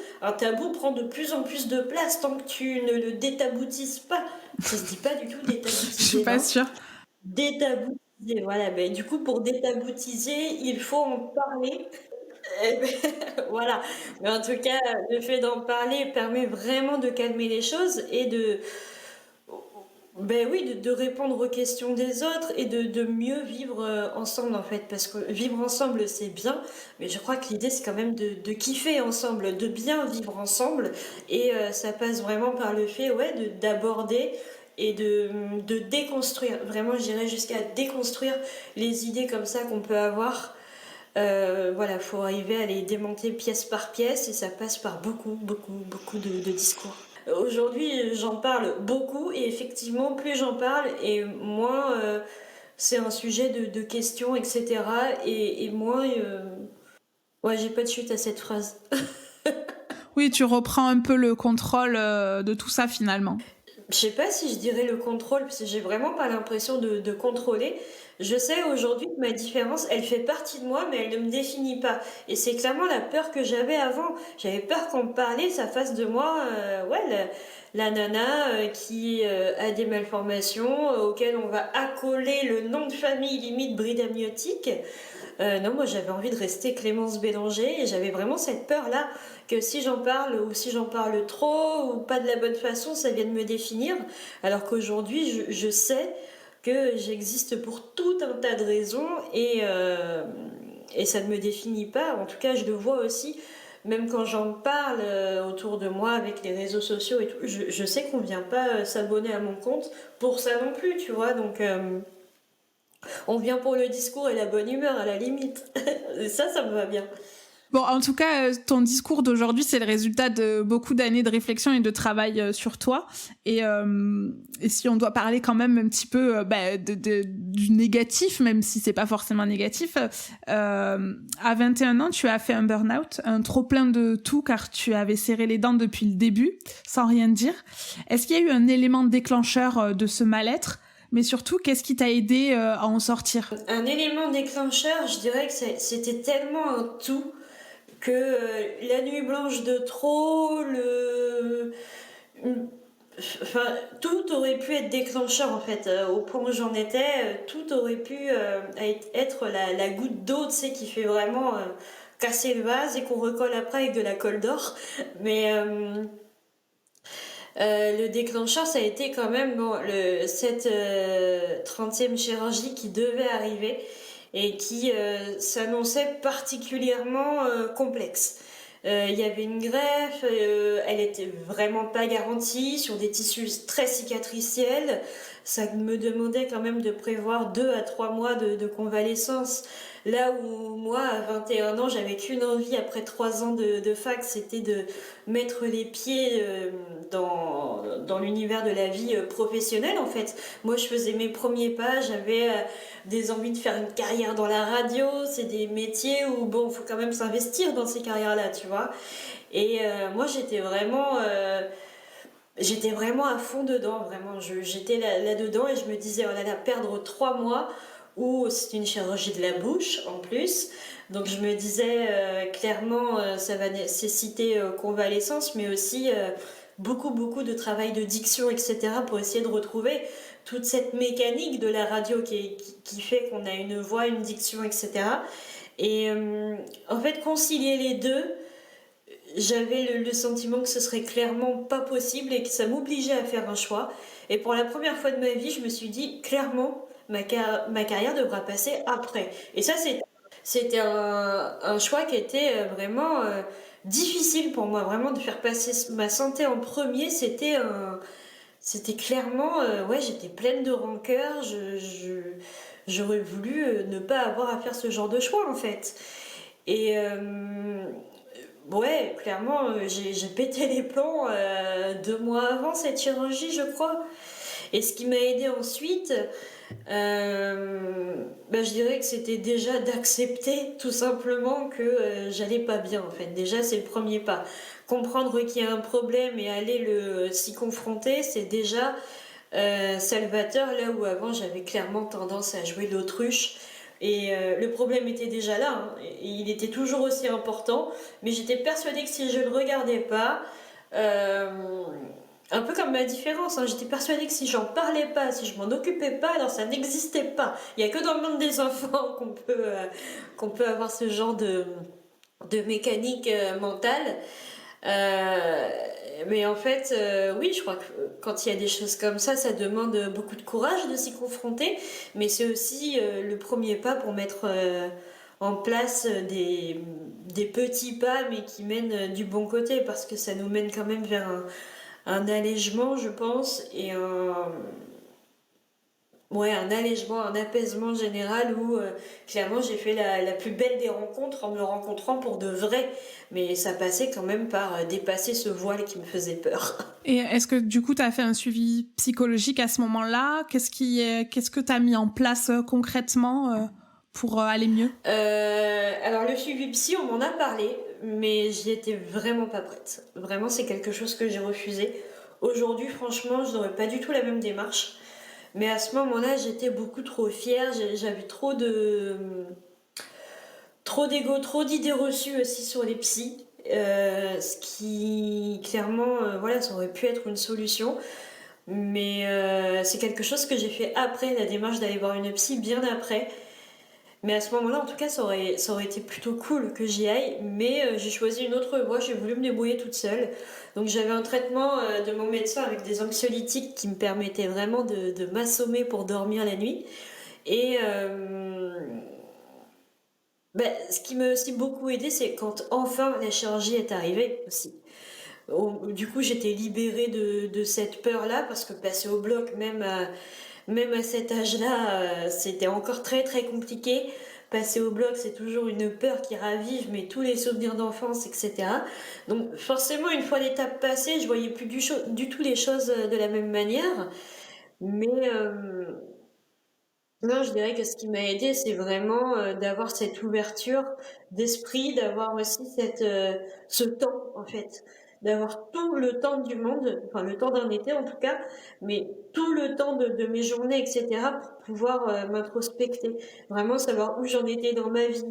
prend de plus en plus de place tant que tu ne le détaboutises pas. Ça se dit pas du tout détaboutiser. Je suis pas sûre. Détaboutiser, voilà. Ben, du coup, pour détaboutiser, il faut en parler. Eh ben, voilà. Mais en tout cas, le fait d'en parler permet vraiment de calmer les choses et ben oui, de répondre aux questions des autres et de mieux vivre ensemble en fait. Parce que vivre ensemble c'est bien, mais je crois que l'idée c'est quand même de kiffer ensemble, de bien vivre ensemble. Et ça passe vraiment par le fait ouais, d'aborder et de déconstruire. Vraiment, j'irais jusqu'à déconstruire les idées comme ça qu'on peut avoir. Voilà, faut arriver à les démonter pièce par pièce et ça passe par beaucoup de discours. Aujourd'hui, j'en parle beaucoup et effectivement, plus j'en parle et moins c'est un sujet de questions, etc. Et moins... Ouais, j'ai pas de chute à cette phrase. Oui, tu reprends un peu le contrôle de tout ça finalement. Je sais pas si je dirais le contrôle, parce que j'ai vraiment pas l'impression de contrôler. Je sais aujourd'hui que ma différence, elle fait partie de moi, mais elle ne me définit pas. Et c'est clairement la peur que j'avais avant. J'avais peur qu'on me parlait, ça fasse de moi, ouais, la nana qui a des malformations, auxquelles on va accoler le nom de famille limite bride amniotique. Non, moi j'avais envie de rester Clémence Bélanger et j'avais vraiment cette peur-là que si j'en parle ou si j'en parle trop ou pas de la bonne façon, ça vienne me définir. Alors qu'aujourd'hui, je sais que j'existe pour tout un tas de raisons et ça ne me définit pas. En tout cas, je le vois aussi, même quand j'en parle autour de moi avec les réseaux sociaux et tout, je sais qu'on ne vient pas s'abonner à mon compte pour ça non plus, tu vois. Donc... on vient pour le discours et la bonne humeur, à la limite. Et ça me va bien. Bon, en tout cas, ton discours d'aujourd'hui, c'est le résultat de beaucoup d'années de réflexion et de travail sur toi. Et si on doit parler quand même un petit peu du négatif, même si c'est pas forcément négatif, à 21 ans, tu as fait un burn-out, un trop-plein de tout, car tu avais serré les dents depuis le début, sans rien dire. Est-ce qu'il y a eu un élément déclencheur de ce mal-être ? Mais surtout, qu'est-ce qui t'a aidé à en sortir ? Un élément déclencheur, je dirais que c'était tellement un tout que la nuit blanche de trop, enfin, tout aurait pu être déclencheur en fait. Au point où j'en étais, tout aurait pu être la goutte d'eau, tu sais, qui fait vraiment casser le vase et qu'on recolle après avec de la colle d'or. Mais... le déclencheur, ça a été quand même cette 30e chirurgie qui devait arriver et qui s'annonçait particulièrement complexe. Il y avait une greffe, elle était vraiment pas garantie sur des tissus très cicatriciels. Ça me demandait quand même de prévoir 2 à 3 mois de convalescence. Là où moi, à 21 ans, j'avais qu'une envie après 3 ans de fac, c'était de mettre les pieds dans l'univers de la vie professionnelle en fait. Moi, je faisais mes premiers pas, j'avais des envies de faire une carrière dans la radio, c'est des métiers où bon, faut quand même s'investir dans ces carrières-là, tu vois. Et moi, j'étais vraiment à fond dedans, vraiment. J'étais là-dedans et je me disais, oh là là, perdre 3 mois, ou c'est une chirurgie de la bouche en plus. Donc je me disais, clairement, ça va nécessiter convalescence, mais aussi beaucoup de travail de diction, etc., pour essayer de retrouver toute cette mécanique de la radio qui fait qu'on a une voix, une diction, etc. Et en fait, concilier les deux, j'avais le sentiment que ce serait clairement pas possible et que ça m'obligeait à faire un choix. Et pour la première fois de ma vie, je me suis dit clairement, ma carrière devra passer après. Et ça, c'était un choix qui était vraiment difficile pour moi, vraiment de faire passer ma santé en premier. C'était clairement, ouais, j'étais pleine de rancœur. J'aurais voulu ne pas avoir à faire ce genre de choix en fait. Et ouais, clairement, j'ai pété les plombs 2 mois avant cette chirurgie, je crois. Et ce qui m'a aidé ensuite, bah, je dirais que c'était déjà d'accepter tout simplement que j'allais pas bien en fait. Déjà, c'est le premier pas. Comprendre qu'il y a un problème et aller s'y confronter, c'est déjà salvateur, là où avant j'avais clairement tendance à jouer l'autruche. Et le problème était déjà là, hein, et il était toujours aussi important, mais j'étais persuadée que si je ne le regardais pas, euh, un peu comme ma différence, hein, j'étais persuadée que si j'en parlais pas, si je m'en occupais pas, alors ça n'existait pas. Il n'y a que dans le monde des enfants qu'on peut avoir ce genre de mécanique mentale. Euh, mais en fait, oui, je crois que quand il y a des choses comme ça demande beaucoup de courage de s'y confronter, mais c'est aussi le premier pas pour mettre en place des petits pas, mais qui mènent du bon côté, parce que ça nous mène quand même vers un allègement, je pense, et ouais, un allègement, un apaisement général où clairement j'ai fait la plus belle des rencontres en me rencontrant pour de vrai. Mais ça passait quand même par dépasser ce voile qui me faisait peur. Et est-ce que du coup tu as fait un suivi psychologique à ce moment-là? Qu'est-ce que tu as mis en place concrètement pour aller mieux? Alors le suivi psy, on m'en a parlé, mais j'y étais vraiment pas prête. Vraiment, c'est quelque chose que j'ai refusé. Aujourd'hui, franchement, je n'aurais pas du tout la même démarche. Mais à ce moment-là, j'étais beaucoup trop fière, j'avais trop d'ego, trop d'idées reçues aussi sur les psys. Ce qui, clairement, voilà, ça aurait pu être une solution. Mais c'est quelque chose que j'ai fait après la démarche d'aller voir une psy, bien après. Mais à ce moment-là, en tout cas, ça aurait été plutôt cool que j'y aille. Mais j'ai choisi une autre voie, j'ai voulu me débrouiller toute seule. Donc j'avais un traitement de mon médecin avec des anxiolytiques qui me permettaient vraiment de m'assommer pour dormir la nuit. Et ben, ce qui m'a aussi beaucoup aidé, c'est quand enfin la chirurgie est arrivée aussi. Du coup, j'étais libérée de cette peur-là, parce que passer au bloc, même à cet âge-là, c'était encore très très compliqué. Passer au bloc, c'est toujours une peur qui ravive, mais tous les souvenirs d'enfance, etc. Donc forcément, une fois l'étape passée, je voyais plus du tout les choses de la même manière. Mais non, je dirais que ce qui m'a aidé, c'est vraiment d'avoir cette ouverture d'esprit, d'avoir aussi ce temps, en fait, d'avoir tout le temps du monde, enfin le temps d'un été en tout cas, mais tout le temps de mes journées, etc., pour pouvoir m'introspecter, vraiment savoir où j'en étais dans ma vie,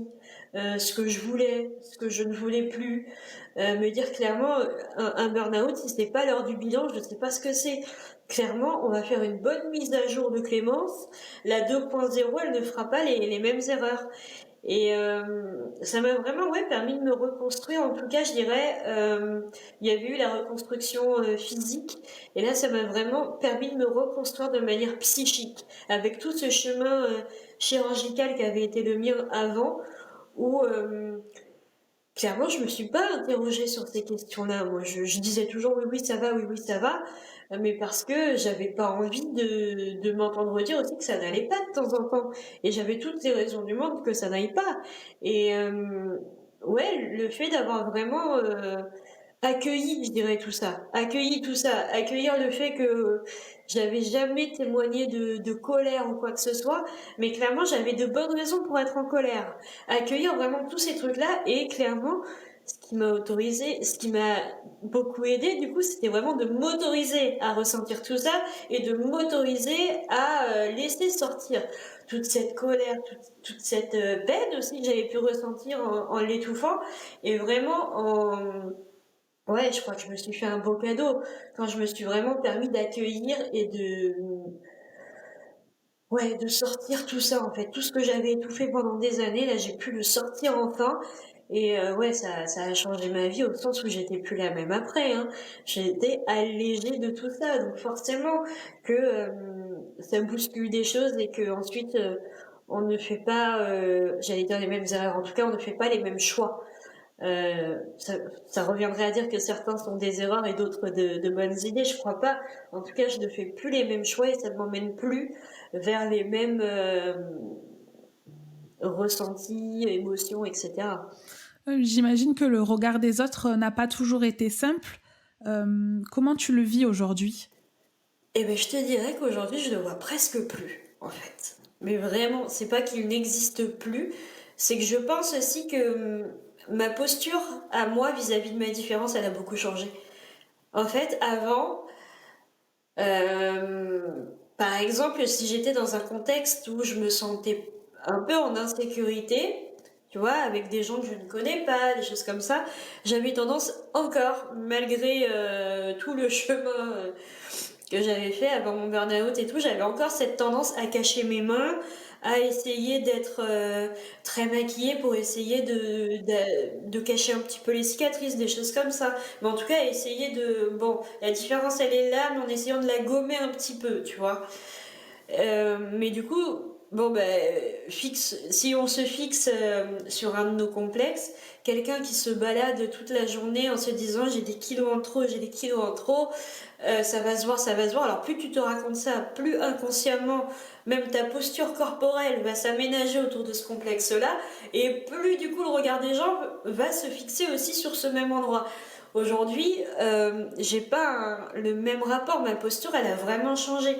ce que je voulais, ce que je ne voulais plus, me dire clairement, un burn-out, si c'est pas l'heure du bilan, je ne sais pas ce que c'est. Clairement, on va faire une bonne mise à jour de Clémence. La 2.0, elle ne fera pas les mêmes erreurs. Et ça m'a vraiment, ouais, permis de me reconstruire. En tout cas, je dirais, il y avait eu la reconstruction physique, et là, ça m'a vraiment permis de me reconstruire de manière psychique, avec tout ce chemin chirurgical qui avait été le mien avant, où clairement, je me suis pas interrogée sur ces questions-là. Moi, je disais toujours oui, oui, ça va, oui, oui, ça va, mais parce que j'avais pas envie de m'entendre dire aussi que ça n'allait pas de temps en temps. Et j'avais toutes les raisons du monde que ça n'aille pas. Et ouais, le fait d'avoir vraiment accueilli, je dirais tout ça, accueillir le fait que j'avais jamais témoigné de colère ou quoi que ce soit, mais clairement j'avais de bonnes raisons pour être en colère. Accueillir vraiment tous ces trucs-là, et clairement ce qui m'a beaucoup aidé du coup, c'était vraiment de m'autoriser à ressentir tout ça, et de m'autoriser à laisser sortir toute cette colère, toute cette peine aussi que j'avais pu ressentir en l'étouffant, et vraiment ouais, je crois que je me suis fait un beau cadeau quand je me suis vraiment permis d'accueillir et ouais, de sortir tout ça en fait. Tout ce que j'avais étouffé pendant des années, là j'ai pu le sortir enfin. Et ouais, ça a changé ma vie au sens où j'étais plus la même après, hein. J'ai été allégée de tout ça, donc forcément que ça bouscule des choses et que ensuite on ne fait pas, j'allais dire les mêmes erreurs. En tout cas, on ne fait pas les mêmes choix. Ça reviendrait à dire que certains sont des erreurs et d'autres de bonnes idées. Je crois pas. En tout cas, je ne fais plus les mêmes choix et ça ne m'emmène plus vers les mêmes ressentis, émotions, etc. J'imagine que le regard des autres n'a pas toujours été simple. Comment tu le vis aujourd'hui? Eh ben, je te dirais qu'aujourd'hui, je le vois presque plus, en fait. Mais vraiment, c'est pas qu'il n'existe plus, c'est que je pense aussi que ma posture à moi vis-à-vis de ma différence, elle a beaucoup changé. En fait, avant, par exemple, si j'étais dans un contexte où je me sentais un peu en insécurité, tu vois, avec des gens que je ne connais pas, des choses comme ça, j'avais tendance encore, malgré tout le chemin que j'avais fait avant mon burn-out et tout, j'avais encore cette tendance à cacher mes mains, à essayer d'être très maquillée pour essayer de cacher un petit peu les cicatrices, des choses comme ça. Mais en tout cas, essayer de... Bon, la différence, elle est là, mais en essayant de la gommer un petit peu, tu vois. Mais du coup, bon, ben, si on se fixe sur un de nos complexes, quelqu'un qui se balade toute la journée en se disant j'ai des kilos en trop, j'ai des kilos en trop, ça va se voir, ça va se voir. Alors plus tu te racontes ça, plus inconsciemment, même ta posture corporelle va s'aménager autour de ce complexe-là, et plus du coup le regard des gens va se fixer aussi sur ce même endroit. Aujourd'hui, j'ai pas le même rapport, ma posture elle a vraiment changé.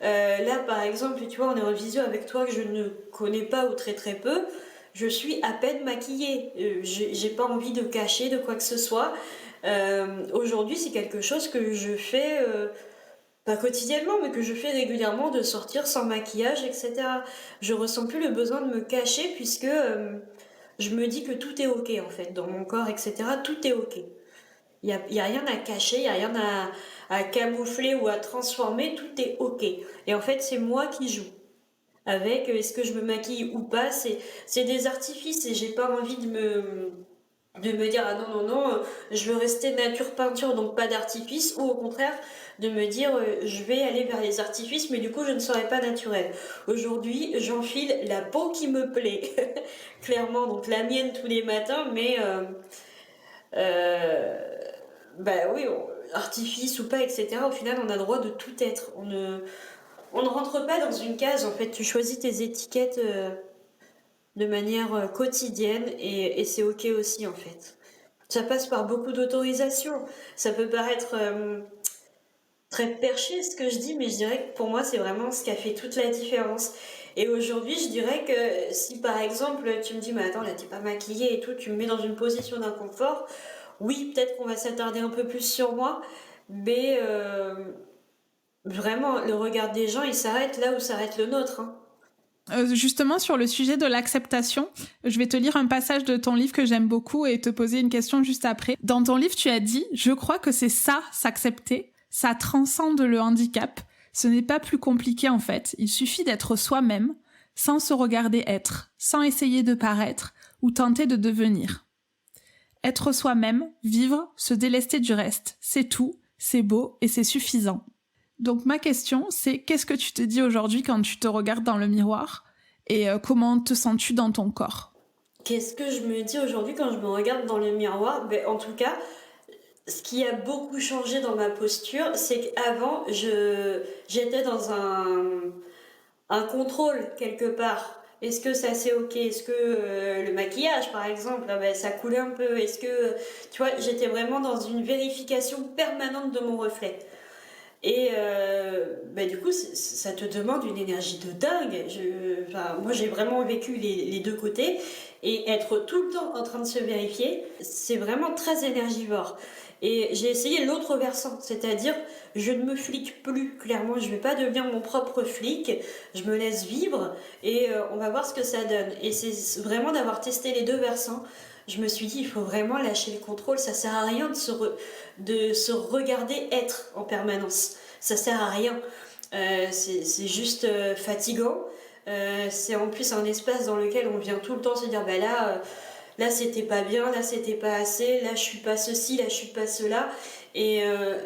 Là, par exemple, tu vois, on est en visio avec toi que je ne connais pas ou très très peu. Je suis à peine maquillée. J'ai pas envie de cacher de quoi que ce soit. Aujourd'hui, c'est quelque chose que je fais, pas quotidiennement, mais que je fais régulièrement, de sortir sans maquillage, etc. Je ressens plus le besoin de me cacher puisque je me dis que tout est ok en fait, dans mon corps, etc. Tout est ok. Y a rien à cacher, il n'y a rien à camoufler ou à transformer, tout est ok. Et en fait, c'est moi qui joue. Avec est-ce que je me maquille ou pas, c'est des artifices et j'ai pas envie de me dire ah non, non, non, je veux rester nature peinture, donc pas d'artifice, ou au contraire, de me dire je vais aller vers les artifices, mais du coup, je ne serai pas naturelle. Aujourd'hui, j'enfile la peau qui me plaît, clairement, donc la mienne tous les matins, mais. Euh, Bah oui, artifice ou pas, etc. Au final, on a le droit de tout être. On ne rentre pas dans une case, en fait. Tu choisis tes étiquettes de manière quotidienne et c'est ok aussi, en fait. Ça passe par beaucoup d'autorisation. Ça peut paraître très perché ce que je dis, mais je dirais que pour moi, c'est vraiment ce qui a fait toute la différence. Et aujourd'hui, je dirais que si par exemple, tu me dis, mais attends, là, t'es pas maquillée et tout, tu me mets dans une position d'inconfort, oui, peut-être qu'on va s'attarder un peu plus sur moi, mais vraiment, le regard des gens, il s'arrête là où s'arrête le nôtre, hein. Justement, sur le sujet de l'acceptation, je vais te lire un passage de ton livre que j'aime beaucoup et te poser une question juste après. Dans ton livre, tu as dit « Je crois que c'est ça, s'accepter. Ça transcende le handicap. Ce n'est pas plus compliqué en fait. Il suffit d'être soi-même, sans se regarder être, sans essayer de paraître ou tenter de devenir. Être soi-même, vivre, se délester du reste. C'est tout, c'est beau et c'est suffisant. » Donc ma question, c'est qu'est-ce que tu te dis aujourd'hui quand tu te regardes dans le miroir et comment te sens-tu dans ton corps? Qu'est-ce que je me dis aujourd'hui quand je me regarde dans le miroir? Ben, en tout cas, ce qui a beaucoup changé dans ma posture, c'est qu'avant, j'étais dans un contrôle quelque part. Est-ce que ça c'est ok? Est-ce que le maquillage par exemple, ah ben, ça coulait un peu? Est-ce que, tu vois, j'étais vraiment dans une vérification permanente de mon reflet. Et bah, du coup, ça te demande une énergie de dingue. Enfin, moi, j'ai vraiment vécu les deux côtés. Et être tout le temps en train de se vérifier, c'est vraiment très énergivore. Et j'ai essayé l'autre versant, c'est-à-dire je ne me flique plus, clairement, je ne vais pas devenir mon propre flic, je me laisse vivre et on va voir ce que ça donne. Et c'est vraiment d'avoir testé les deux versants. Je me suis dit, il faut vraiment lâcher le contrôle, ça sert à rien de se regarder être en permanence. Ça sert à rien. C'est juste fatigant. C'est en plus un espace dans lequel on vient tout le temps se dire, bah là, là c'était pas bien, là c'était pas assez, là je suis pas ceci, là je suis pas cela. Et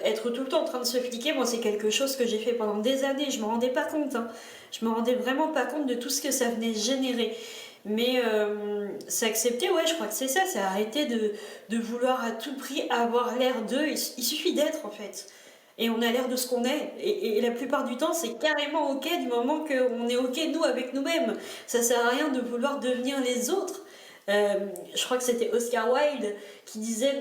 être tout le temps en train de se fliquer, moi c'est quelque chose que j'ai fait pendant des années, je me rendais pas compte, hein. Je me rendais vraiment pas compte de tout ce que ça venait générer. Mais c'est accepter, ouais, je crois que c'est ça, c'est arrêter de vouloir à tout prix avoir l'air d'eux, il suffit d'être en fait. Et on a l'air de ce qu'on est. Et la plupart du temps, c'est carrément ok du moment qu'on est ok nous avec nous-mêmes. Ça sert à rien de vouloir devenir les autres. Euh, je crois que c'était Oscar Wilde qui disait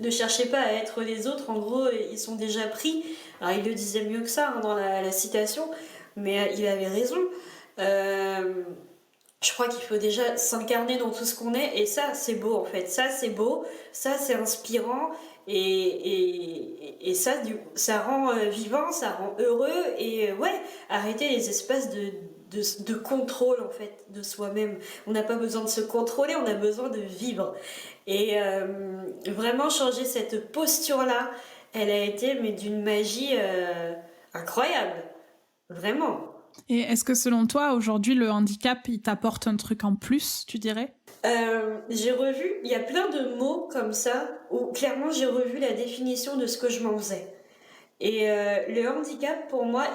ne cherchez pas à être les autres, en gros, ils sont déjà pris. Alors il le disait mieux que ça, hein, dans la citation, mais il avait raison. Euh, je crois qu'il faut déjà s'incarner dans tout ce qu'on est, et ça, c'est beau en fait. Ça, c'est beau, ça, c'est inspirant, et ça, ça rend vivant, ça rend heureux, et ouais, arrêter les espaces de contrôle en fait de soi-même. On n'a pas besoin de se contrôler, on a besoin de vivre. Et vraiment changer cette posture-là, elle a été mais d'une magie incroyable, vraiment. Et est-ce que selon toi, aujourd'hui, le handicap, il t'apporte un truc en plus, tu dirais ? J'ai revu, il y a plein de mots comme ça, où clairement j'ai revu la définition de ce que je m'en faisais. Et le handicap, pour moi,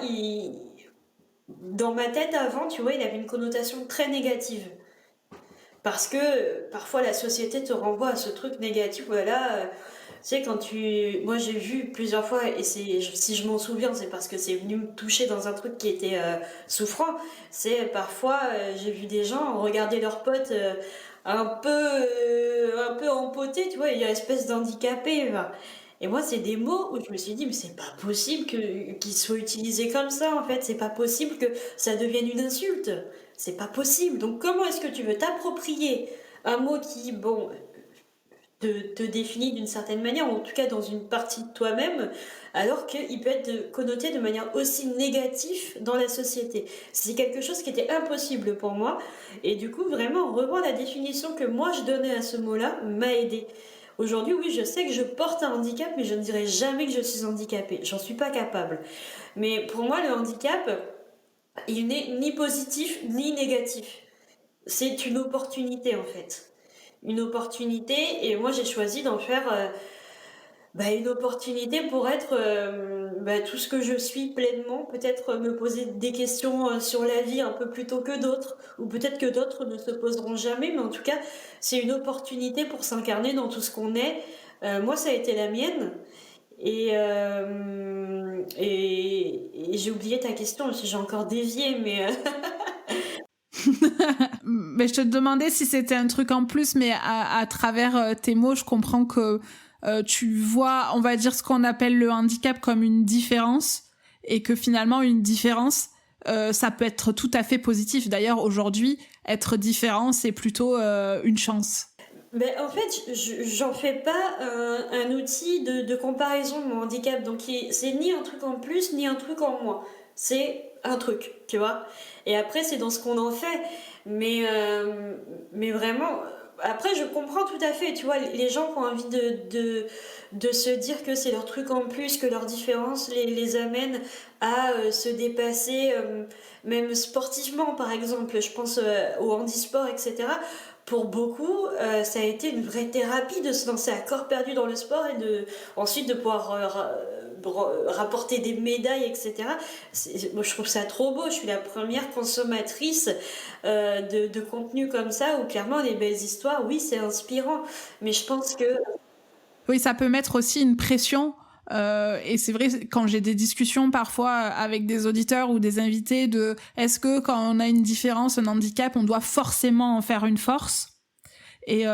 dans ma tête avant, tu vois, il avait une connotation très négative. Parce que parfois la société te renvoie à ce truc négatif, voilà. Tu sais, moi j'ai vu plusieurs fois, et si je m'en souviens, c'est parce que c'est venu me toucher dans un truc qui était souffrant. C'est parfois, j'ai vu des gens regarder leurs potes un peu empotés, tu vois, il y a une espèce d'handicapé. Enfin. Et moi, c'est des mots où je me suis dit, mais c'est pas possible qu'ils soient utilisés comme ça, en fait. C'est pas possible que ça devienne une insulte. C'est pas possible. Donc, comment est-ce que tu veux t'approprier un mot qui, bon, te définit d'une certaine manière, ou en tout cas dans une partie de toi-même, alors qu'il peut être connoté de manière aussi négative dans la société. C'est quelque chose qui était impossible pour moi, et du coup, vraiment, revoir la définition que moi je donnais à ce mot-là m'a aidé. Aujourd'hui, oui, je sais que je porte un handicap, mais je ne dirai jamais que je suis handicapée. J'en suis pas capable. Mais pour moi, le handicap, il n'est ni positif ni négatif. C'est une opportunité, en fait. Une opportunité, et moi j'ai choisi d'en faire une opportunité pour être tout ce que je suis pleinement, peut-être me poser des questions sur la vie un peu plus tôt que d'autres, ou peut-être que d'autres ne se poseront jamais, mais en tout cas c'est une opportunité pour s'incarner dans tout ce qu'on est. Moi ça a été la mienne, et j'ai oublié ta question, j'ai encore dévié, mais... Mais je te demandais si c'était un truc en plus, mais à travers tes mots, je comprends que tu vois, on va dire, ce qu'on appelle le handicap comme une différence, et que finalement, une différence, ça peut être tout à fait positif. D'ailleurs, aujourd'hui, être différent, c'est plutôt une chance. Mais en fait, j'en fais pas un outil de comparaison de mon handicap. Donc, c'est ni un truc en plus, ni un truc en moins. C'est un truc, tu vois. Et après, c'est dans ce qu'on en fait. Mais vraiment, après, je comprends tout à fait. Tu vois, les gens qui ont envie de se dire que c'est leur truc en plus, que leur différence les amène à se dépasser, même sportivement, par exemple. Je pense au handisport, etc. Pour beaucoup, ça a été une vraie thérapie de se lancer à corps perdu dans le sport, et ensuite de pouvoir rapporter des médailles, etc. Moi, je trouve ça trop beau. Je suis la première consommatrice de contenu comme ça, où clairement les belles histoires, oui, c'est inspirant. Mais je pense que... Oui, ça peut mettre aussi une pression. Et c'est vrai, quand j'ai des discussions parfois avec des auditeurs ou des invités, de est-ce que quand on a une différence, un handicap, on doit forcément en faire une force ? Et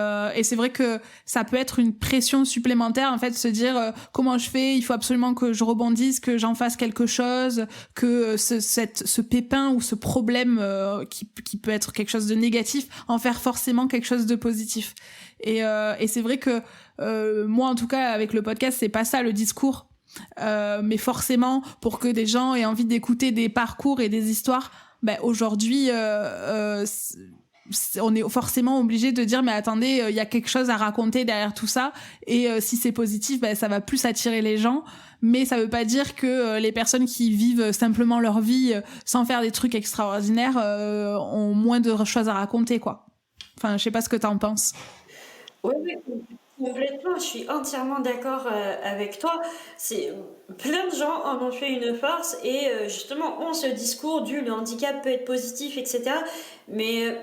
c'est vrai que ça peut être une pression supplémentaire, en fait, se dire comment je fais, il faut absolument que je rebondisse, que j'en fasse quelque chose, que ce pépin ou ce problème qui peut être quelque chose de négatif, en faire forcément quelque chose de positif. Et c'est vrai que moi, en tout cas, avec le podcast, c'est pas ça le discours. Mais forcément, pour que des gens aient envie d'écouter des parcours et des histoires, aujourd'hui, on est forcément obligé de dire mais attendez, il y a quelque chose à raconter derrière tout ça, et si c'est positif, ça va plus attirer les gens, mais ça veut pas dire que les personnes qui vivent simplement leur vie sans faire des trucs extraordinaires ont moins de choses à raconter, quoi. Enfin, je sais pas ce que t'en penses. Oui, oui, complètement, je suis entièrement d'accord avec toi. C'est plein de gens en ont fait une force et justement ont ce discours du le handicap peut être positif, etc. Mais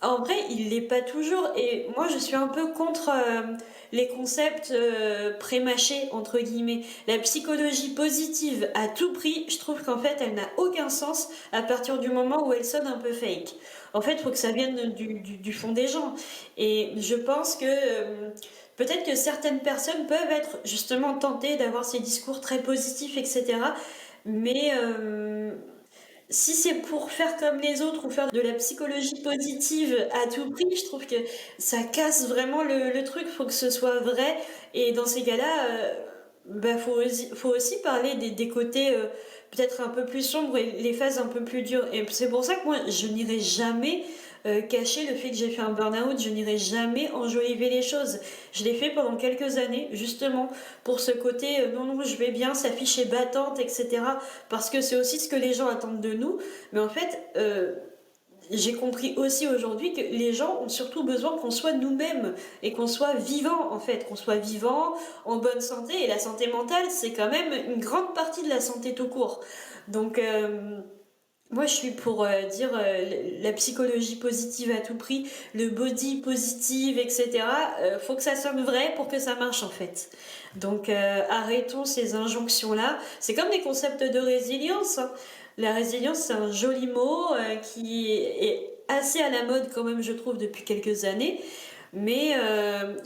en vrai, il l'est pas toujours. Et moi, je suis un peu contre les concepts prémâchés entre guillemets. La psychologie positive à tout prix, je trouve qu'en fait, elle n'a aucun sens à partir du moment où elle sonne un peu fake. En fait, il faut que ça vienne du fond des gens. Et je pense que peut-être que certaines personnes peuvent être justement tentées d'avoir ces discours très positifs, etc. Mais si c'est pour faire comme les autres ou faire de la psychologie positive à tout prix, je trouve que ça casse vraiment le truc. Faut que ce soit vrai. Et dans ces cas-là, bah, faut aussi parler des côtés peut-être un peu plus sombres et les phases un peu plus dures. Et c'est pour ça que moi, je n'irai jamais cacher le fait que j'ai fait un burn-out. Je n'irai jamais enjoliver les choses. Je l'ai fait pendant quelques années, justement, pour ce côté non, non, je vais bien, sa fiche est battante, etc. Parce que c'est aussi ce que les gens attendent de nous. Mais en fait, j'ai compris aussi aujourd'hui que les gens ont surtout besoin qu'on soit nous-mêmes et qu'on soit vivant en fait, qu'on soit vivant, en bonne santé. Et la santé mentale, c'est quand même une grande partie de la santé tout court. Donc, moi, je suis pour dire la psychologie positive à tout prix, le body positive, etc. Faut que ça sonne vrai pour que ça marche en fait. Donc arrêtons ces injonctions-là. C'est comme les concepts de résilience, hein. La résilience, c'est un joli mot qui est assez à la mode quand même, je trouve, depuis quelques années. Mais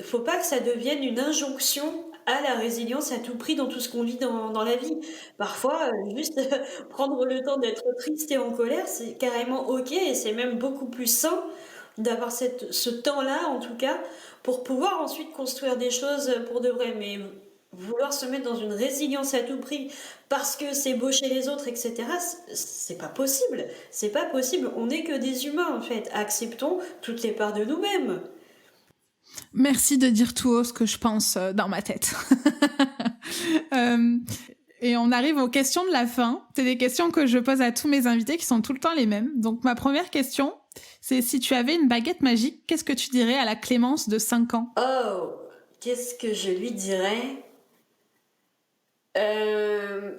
faut pas que ça devienne une injonction à la résilience à tout prix dans tout ce qu'on vit dans la vie. Parfois, juste prendre le temps d'être triste et en colère, c'est carrément ok et c'est même beaucoup plus sain d'avoir ce temps-là, en tout cas, pour pouvoir ensuite construire des choses pour de vrai. Mais vouloir se mettre dans une résilience à tout prix parce que c'est beau chez les autres, etc., c'est pas possible. C'est pas possible. On n'est que des humains, en fait. Acceptons toutes les parts de nous-mêmes. Merci de dire tout haut ce que je pense dans ma tête. Euh, et on arrive aux questions de la fin. C'est des questions que je pose à tous mes invités qui sont tout le temps les mêmes. Donc ma première question, c'est si tu avais une baguette magique, qu'est-ce que tu dirais à la Clémence de 5 ans? Oh, qu'est-ce que je lui dirais?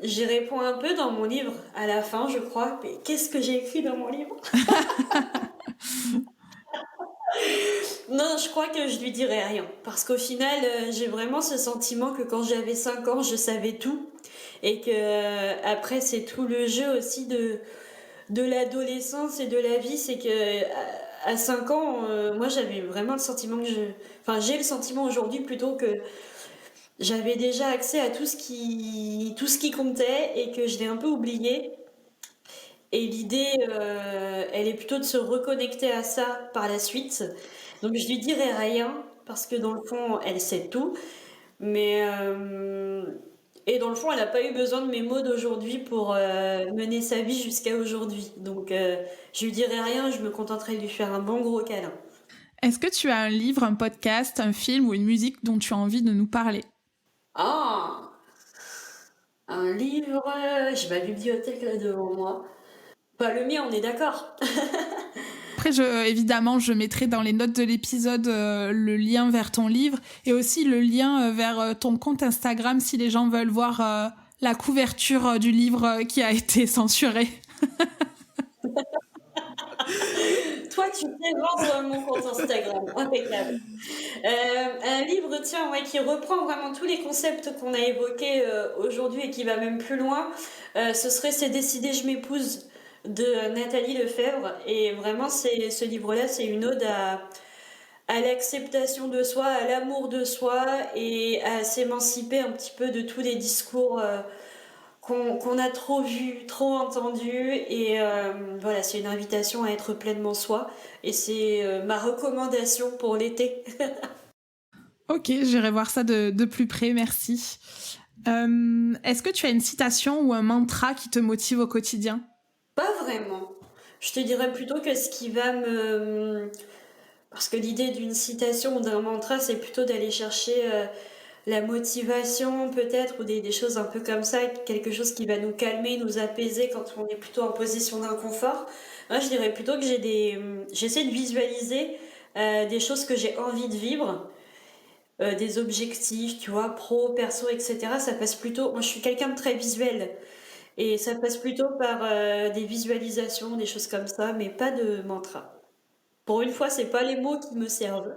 J'y réponds un peu dans mon livre à la fin, je crois. Mais qu'est-ce que j'ai écrit dans mon livre? Non, je crois que je lui dirais rien. Parce qu'au final, j'ai vraiment ce sentiment que quand j'avais 5 ans, je savais tout. Et que après, c'est tout le jeu aussi de l'adolescence et de la vie. C'est que à 5 ans, moi j'avais vraiment le sentiment que je. Enfin, j'ai le sentiment aujourd'hui plutôt que j'avais déjà accès à tout ce qui comptait et que je l'ai un peu oublié. Et l'idée, elle est plutôt de se reconnecter à ça par la suite. Donc je lui dirai rien parce que dans le fond, elle sait tout. Mais et dans le fond, elle n'a pas eu besoin de mes mots d'aujourd'hui pour mener sa vie jusqu'à aujourd'hui. Donc je lui dirai rien, je me contenterai de lui faire un bon gros câlin. Est-ce que tu as un livre, un podcast, un film ou une musique dont tu as envie de nous parler? Ah, un livre, j'ai ma bibliothèque là devant moi. Pas le mien, on est d'accord. Après, évidemment, je mettrai dans les notes de l'épisode le lien vers ton livre et aussi le lien vers ton compte Instagram si les gens veulent voir la couverture du livre qui a été censuré. Toi, tu sais vendre mon compte Instagram. Impeccable. Un livre, tiens, ouais, qui reprend vraiment tous les concepts qu'on a évoqués aujourd'hui et qui va même plus loin. Ce serait C'est décidé, je m'épouse de Nathalie Lefebvre. Et vraiment, ce livre-là, c'est une ode à l'acceptation de soi, à l'amour de soi et à s'émanciper un petit peu de tous les discours qu'on a trop vus, trop entendus. Et voilà, c'est une invitation à être pleinement soi. Et c'est ma recommandation pour l'été. Ok, j'irai voir ça de plus près, merci. Est-ce que tu as une citation ou un mantra qui te motive au quotidien? Pas vraiment. Je te dirais plutôt que ce qui va me... Parce que l'idée d'une citation ou d'un mantra, c'est plutôt d'aller chercher la motivation peut-être, ou des choses un peu comme ça, quelque chose qui va nous calmer, nous apaiser quand on est plutôt en position d'inconfort. Moi, je dirais plutôt que j'essaie de visualiser des choses que j'ai envie de vivre, des objectifs, tu vois, pro, perso, etc. Ça passe plutôt. Moi, je suis quelqu'un de très visuel. Et ça passe plutôt par des visualisations, des choses comme ça, mais pas de mantra. Pour une fois, c'est pas les mots qui me servent.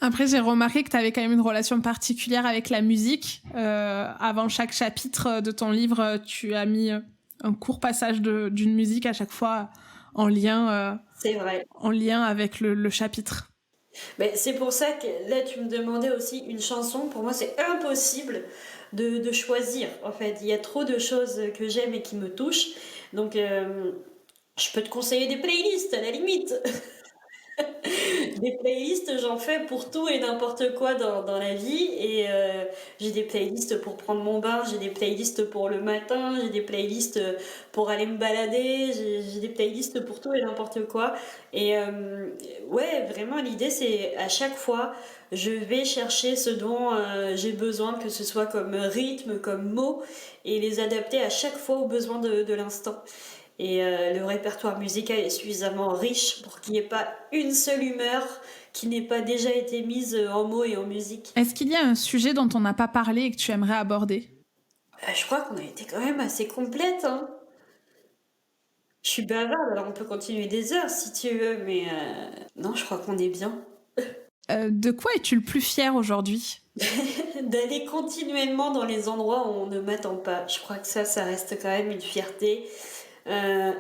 Après, j'ai remarqué que tu avais quand même une relation particulière avec la musique. Avant chaque chapitre de ton livre, tu as mis un court passage d'une musique à chaque fois C'est vrai. en lien avec le chapitre. Mais c'est pour ça que là, tu me demandais aussi une chanson. Pour moi, c'est impossible de choisir. En fait, il y a trop de choses que j'aime et qui me touchent. Donc, je peux te conseiller des playlists à la limite. Des playlists, j'en fais pour tout et n'importe quoi dans la vie. Et j'ai des playlists pour prendre mon bain, j'ai des playlists pour le matin, j'ai des playlists pour aller me balader, j'ai des playlists pour tout et n'importe quoi. Et ouais, vraiment, l'idée, c'est à chaque fois, je vais chercher ce dont j'ai besoin, que ce soit comme rythme, comme mots, et les adapter à chaque fois aux besoins de l'instant. Et le répertoire musical est suffisamment riche pour qu'il n'y ait pas une seule humeur qui n'ait pas déjà été mise en mots et en musique. Est-ce qu'il y a un sujet dont on n'a pas parlé et que tu aimerais aborder ? Je crois qu'on a été quand même assez complète, hein. Je suis bavarde, alors on peut continuer des heures si tu veux, mais non, je crois qu'on est bien. De quoi es-tu le plus fier aujourd'hui ? D'aller continuellement dans les endroits où on ne m'attend pas. Je crois que ça reste quand même une fierté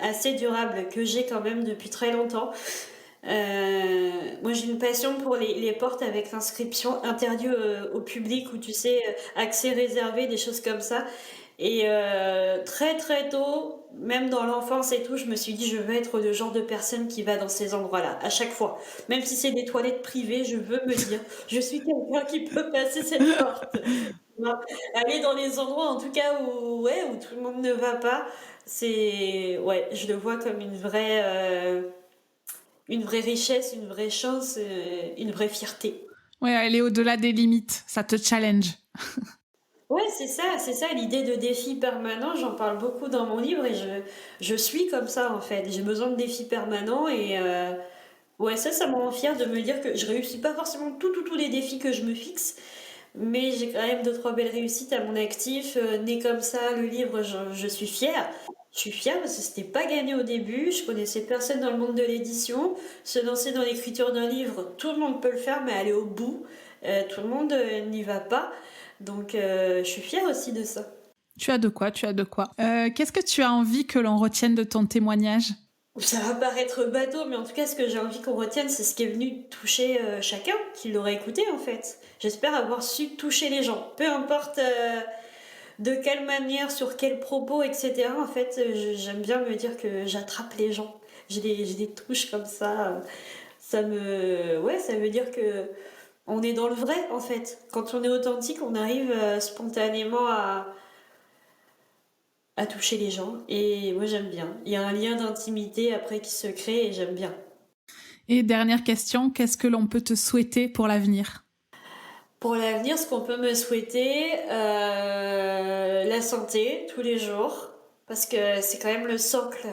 assez durable que j'ai quand même depuis très longtemps. Moi j'ai une passion pour les portes avec l'inscription interdit au public ou tu sais accès réservé, des choses comme ça. Et très très tôt, même dans l'enfance et tout, je me suis dit je veux être le genre de personne qui va dans ces endroits-là à chaque fois. Même si c'est des toilettes privées, je veux me dire je suis quelqu'un qui peut passer cette porte. Aller dans les endroits en tout cas où ouais où tout le monde ne va pas, c'est ouais, je le vois comme une vraie richesse, une vraie chance, une vraie fierté. Ouais, elle est au-delà des limites, ça te challenge. Ouais, c'est ça, l'idée de défi permanent, j'en parle beaucoup dans mon livre et je suis comme ça en fait. J'ai besoin de défis permanents et ouais, ça me rend fière de me dire que je réussis pas forcément tous les défis que je me fixe, mais j'ai quand même deux, trois belles réussites à mon actif. Né comme ça, le livre, je suis fière. Je suis fière parce que c'était pas gagné au début. Je connaissais personne dans le monde de l'édition. Se lancer dans l'écriture d'un livre, tout le monde peut le faire, mais aller au bout, tout le monde n'y va pas. Donc, je suis fière aussi de ça. Tu as de quoi, tu as de quoi. Qu'est-ce que tu as envie que l'on retienne de ton témoignage ? Ça va paraître bateau, mais en tout cas, ce que j'ai envie qu'on retienne, c'est ce qui est venu toucher chacun, qui l'aurait écouté en fait. J'espère avoir su toucher les gens. Peu importe de quelle manière, sur quels propos, etc. En fait, j'aime bien me dire que j'attrape les gens. J'ai des touches comme ça. Ouais, ça veut dire que on est dans le vrai en fait. Quand on est authentique, on arrive spontanément à toucher les gens. Et moi, j'aime bien. Il y a un lien d'intimité après qui se crée et j'aime bien. Et dernière question, qu'est-ce que l'on peut te souhaiter pour l'avenir ? Pour l'avenir, ce qu'on peut me souhaiter, la santé tous les jours, parce que c'est quand même le socle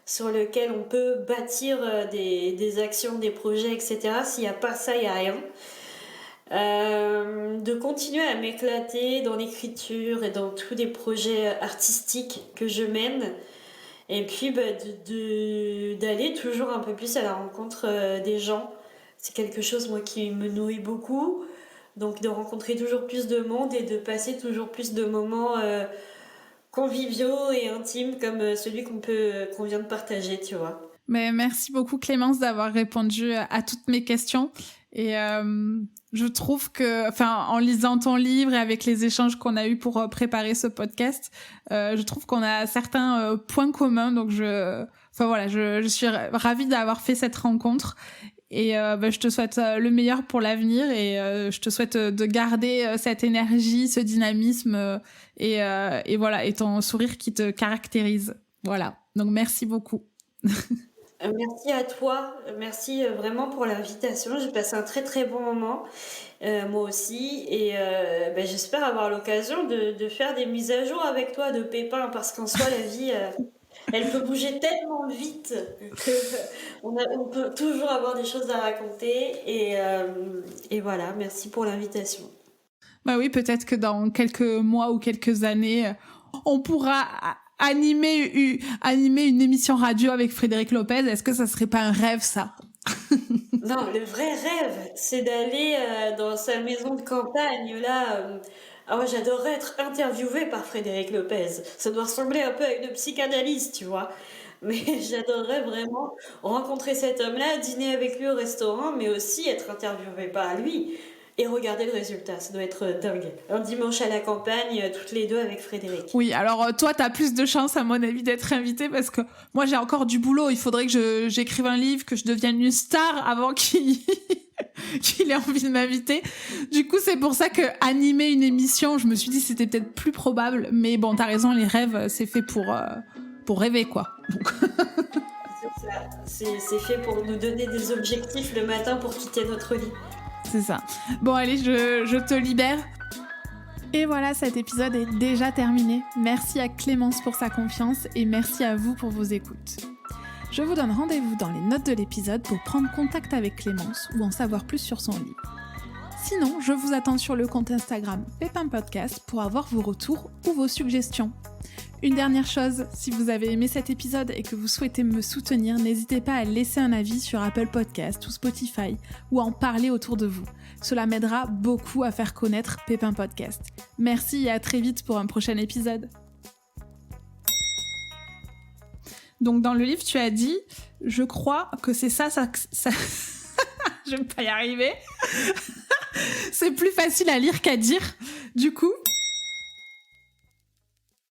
sur lequel on peut bâtir des actions, des projets, etc. S'il n'y a pas ça, il n'y a rien. De continuer à m'éclater dans l'écriture et dans tous les projets artistiques que je mène. Et puis d'aller toujours un peu plus à la rencontre des gens. C'est quelque chose moi qui me nourrit beaucoup. Donc de rencontrer toujours plus de monde et de passer toujours plus de moments conviviaux et intimes comme celui qu'on vient de partager, tu vois. Mais merci beaucoup Clémence d'avoir répondu à toutes mes questions. Et je trouve que, enfin, en lisant ton livre et avec les échanges qu'on a eus pour préparer ce podcast, je trouve qu'on a certains points communs. Donc je suis ravie d'avoir fait cette rencontre. Et je te souhaite le meilleur pour l'avenir et je te souhaite de garder cette énergie, ce dynamisme et voilà, et ton sourire qui te caractérise. Voilà. Donc merci beaucoup. Merci à toi, merci vraiment pour l'invitation. J'ai passé un très très bon moment, moi aussi, et j'espère avoir l'occasion de faire des mises à jour avec toi de Pépin, parce qu'en soi, la vie, Elle peut bouger tellement vite qu'on peut toujours avoir des choses à raconter. Et voilà, merci pour l'invitation. Bah oui, peut-être que dans quelques mois ou quelques années, on pourra animer une émission radio avec Frédéric Lopez. Est-ce que ça serait pas un rêve, ça? Non, le vrai rêve, c'est d'aller dans sa maison de campagne, là. Ah, j'adorerais être interviewée par Frédéric Lopez. Ça doit ressembler un peu à une psychanalyse, tu vois. Mais j'adorerais vraiment rencontrer cet homme-là, dîner avec lui au restaurant, mais aussi être interviewée par lui et regarder le résultat. Ça doit être dingue. Un dimanche à la campagne, toutes les deux avec Frédéric. Oui, alors toi, t'as plus de chances, à mon avis, d'être invitée parce que moi, j'ai encore du boulot. Il faudrait que j'écrive un livre, que je devienne une star avant qu'il ait envie de m'inviter. Du coup, c'est pour ça que animer une émission, je me suis dit c'était peut-être plus probable. Mais bon, t'as raison, les rêves, c'est fait pour rêver, quoi. Donc... C'est ça. C'est fait pour nous donner des objectifs le matin pour quitter notre lit. C'est ça. Bon, allez, je te libère. Et voilà, cet épisode est déjà terminé. Merci à Clémence pour sa confiance et merci à vous pour vos écoutes. Je vous donne rendez-vous dans les notes de l'épisode pour prendre contact avec Clémence ou en savoir plus sur son livre. Sinon, je vous attends sur le compte Instagram Pépin Podcast pour avoir vos retours ou vos suggestions. Une dernière chose, si vous avez aimé cet épisode et que vous souhaitez me soutenir, n'hésitez pas à laisser un avis sur Apple Podcast ou Spotify ou à en parler autour de vous. Cela m'aidera beaucoup à faire connaître Pépin Podcast. Merci et à très vite pour un prochain épisode. Donc dans le livre, tu as dit, je crois que c'est ça... Je vais pas y arriver. C'est plus facile à lire qu'à dire. Du coup...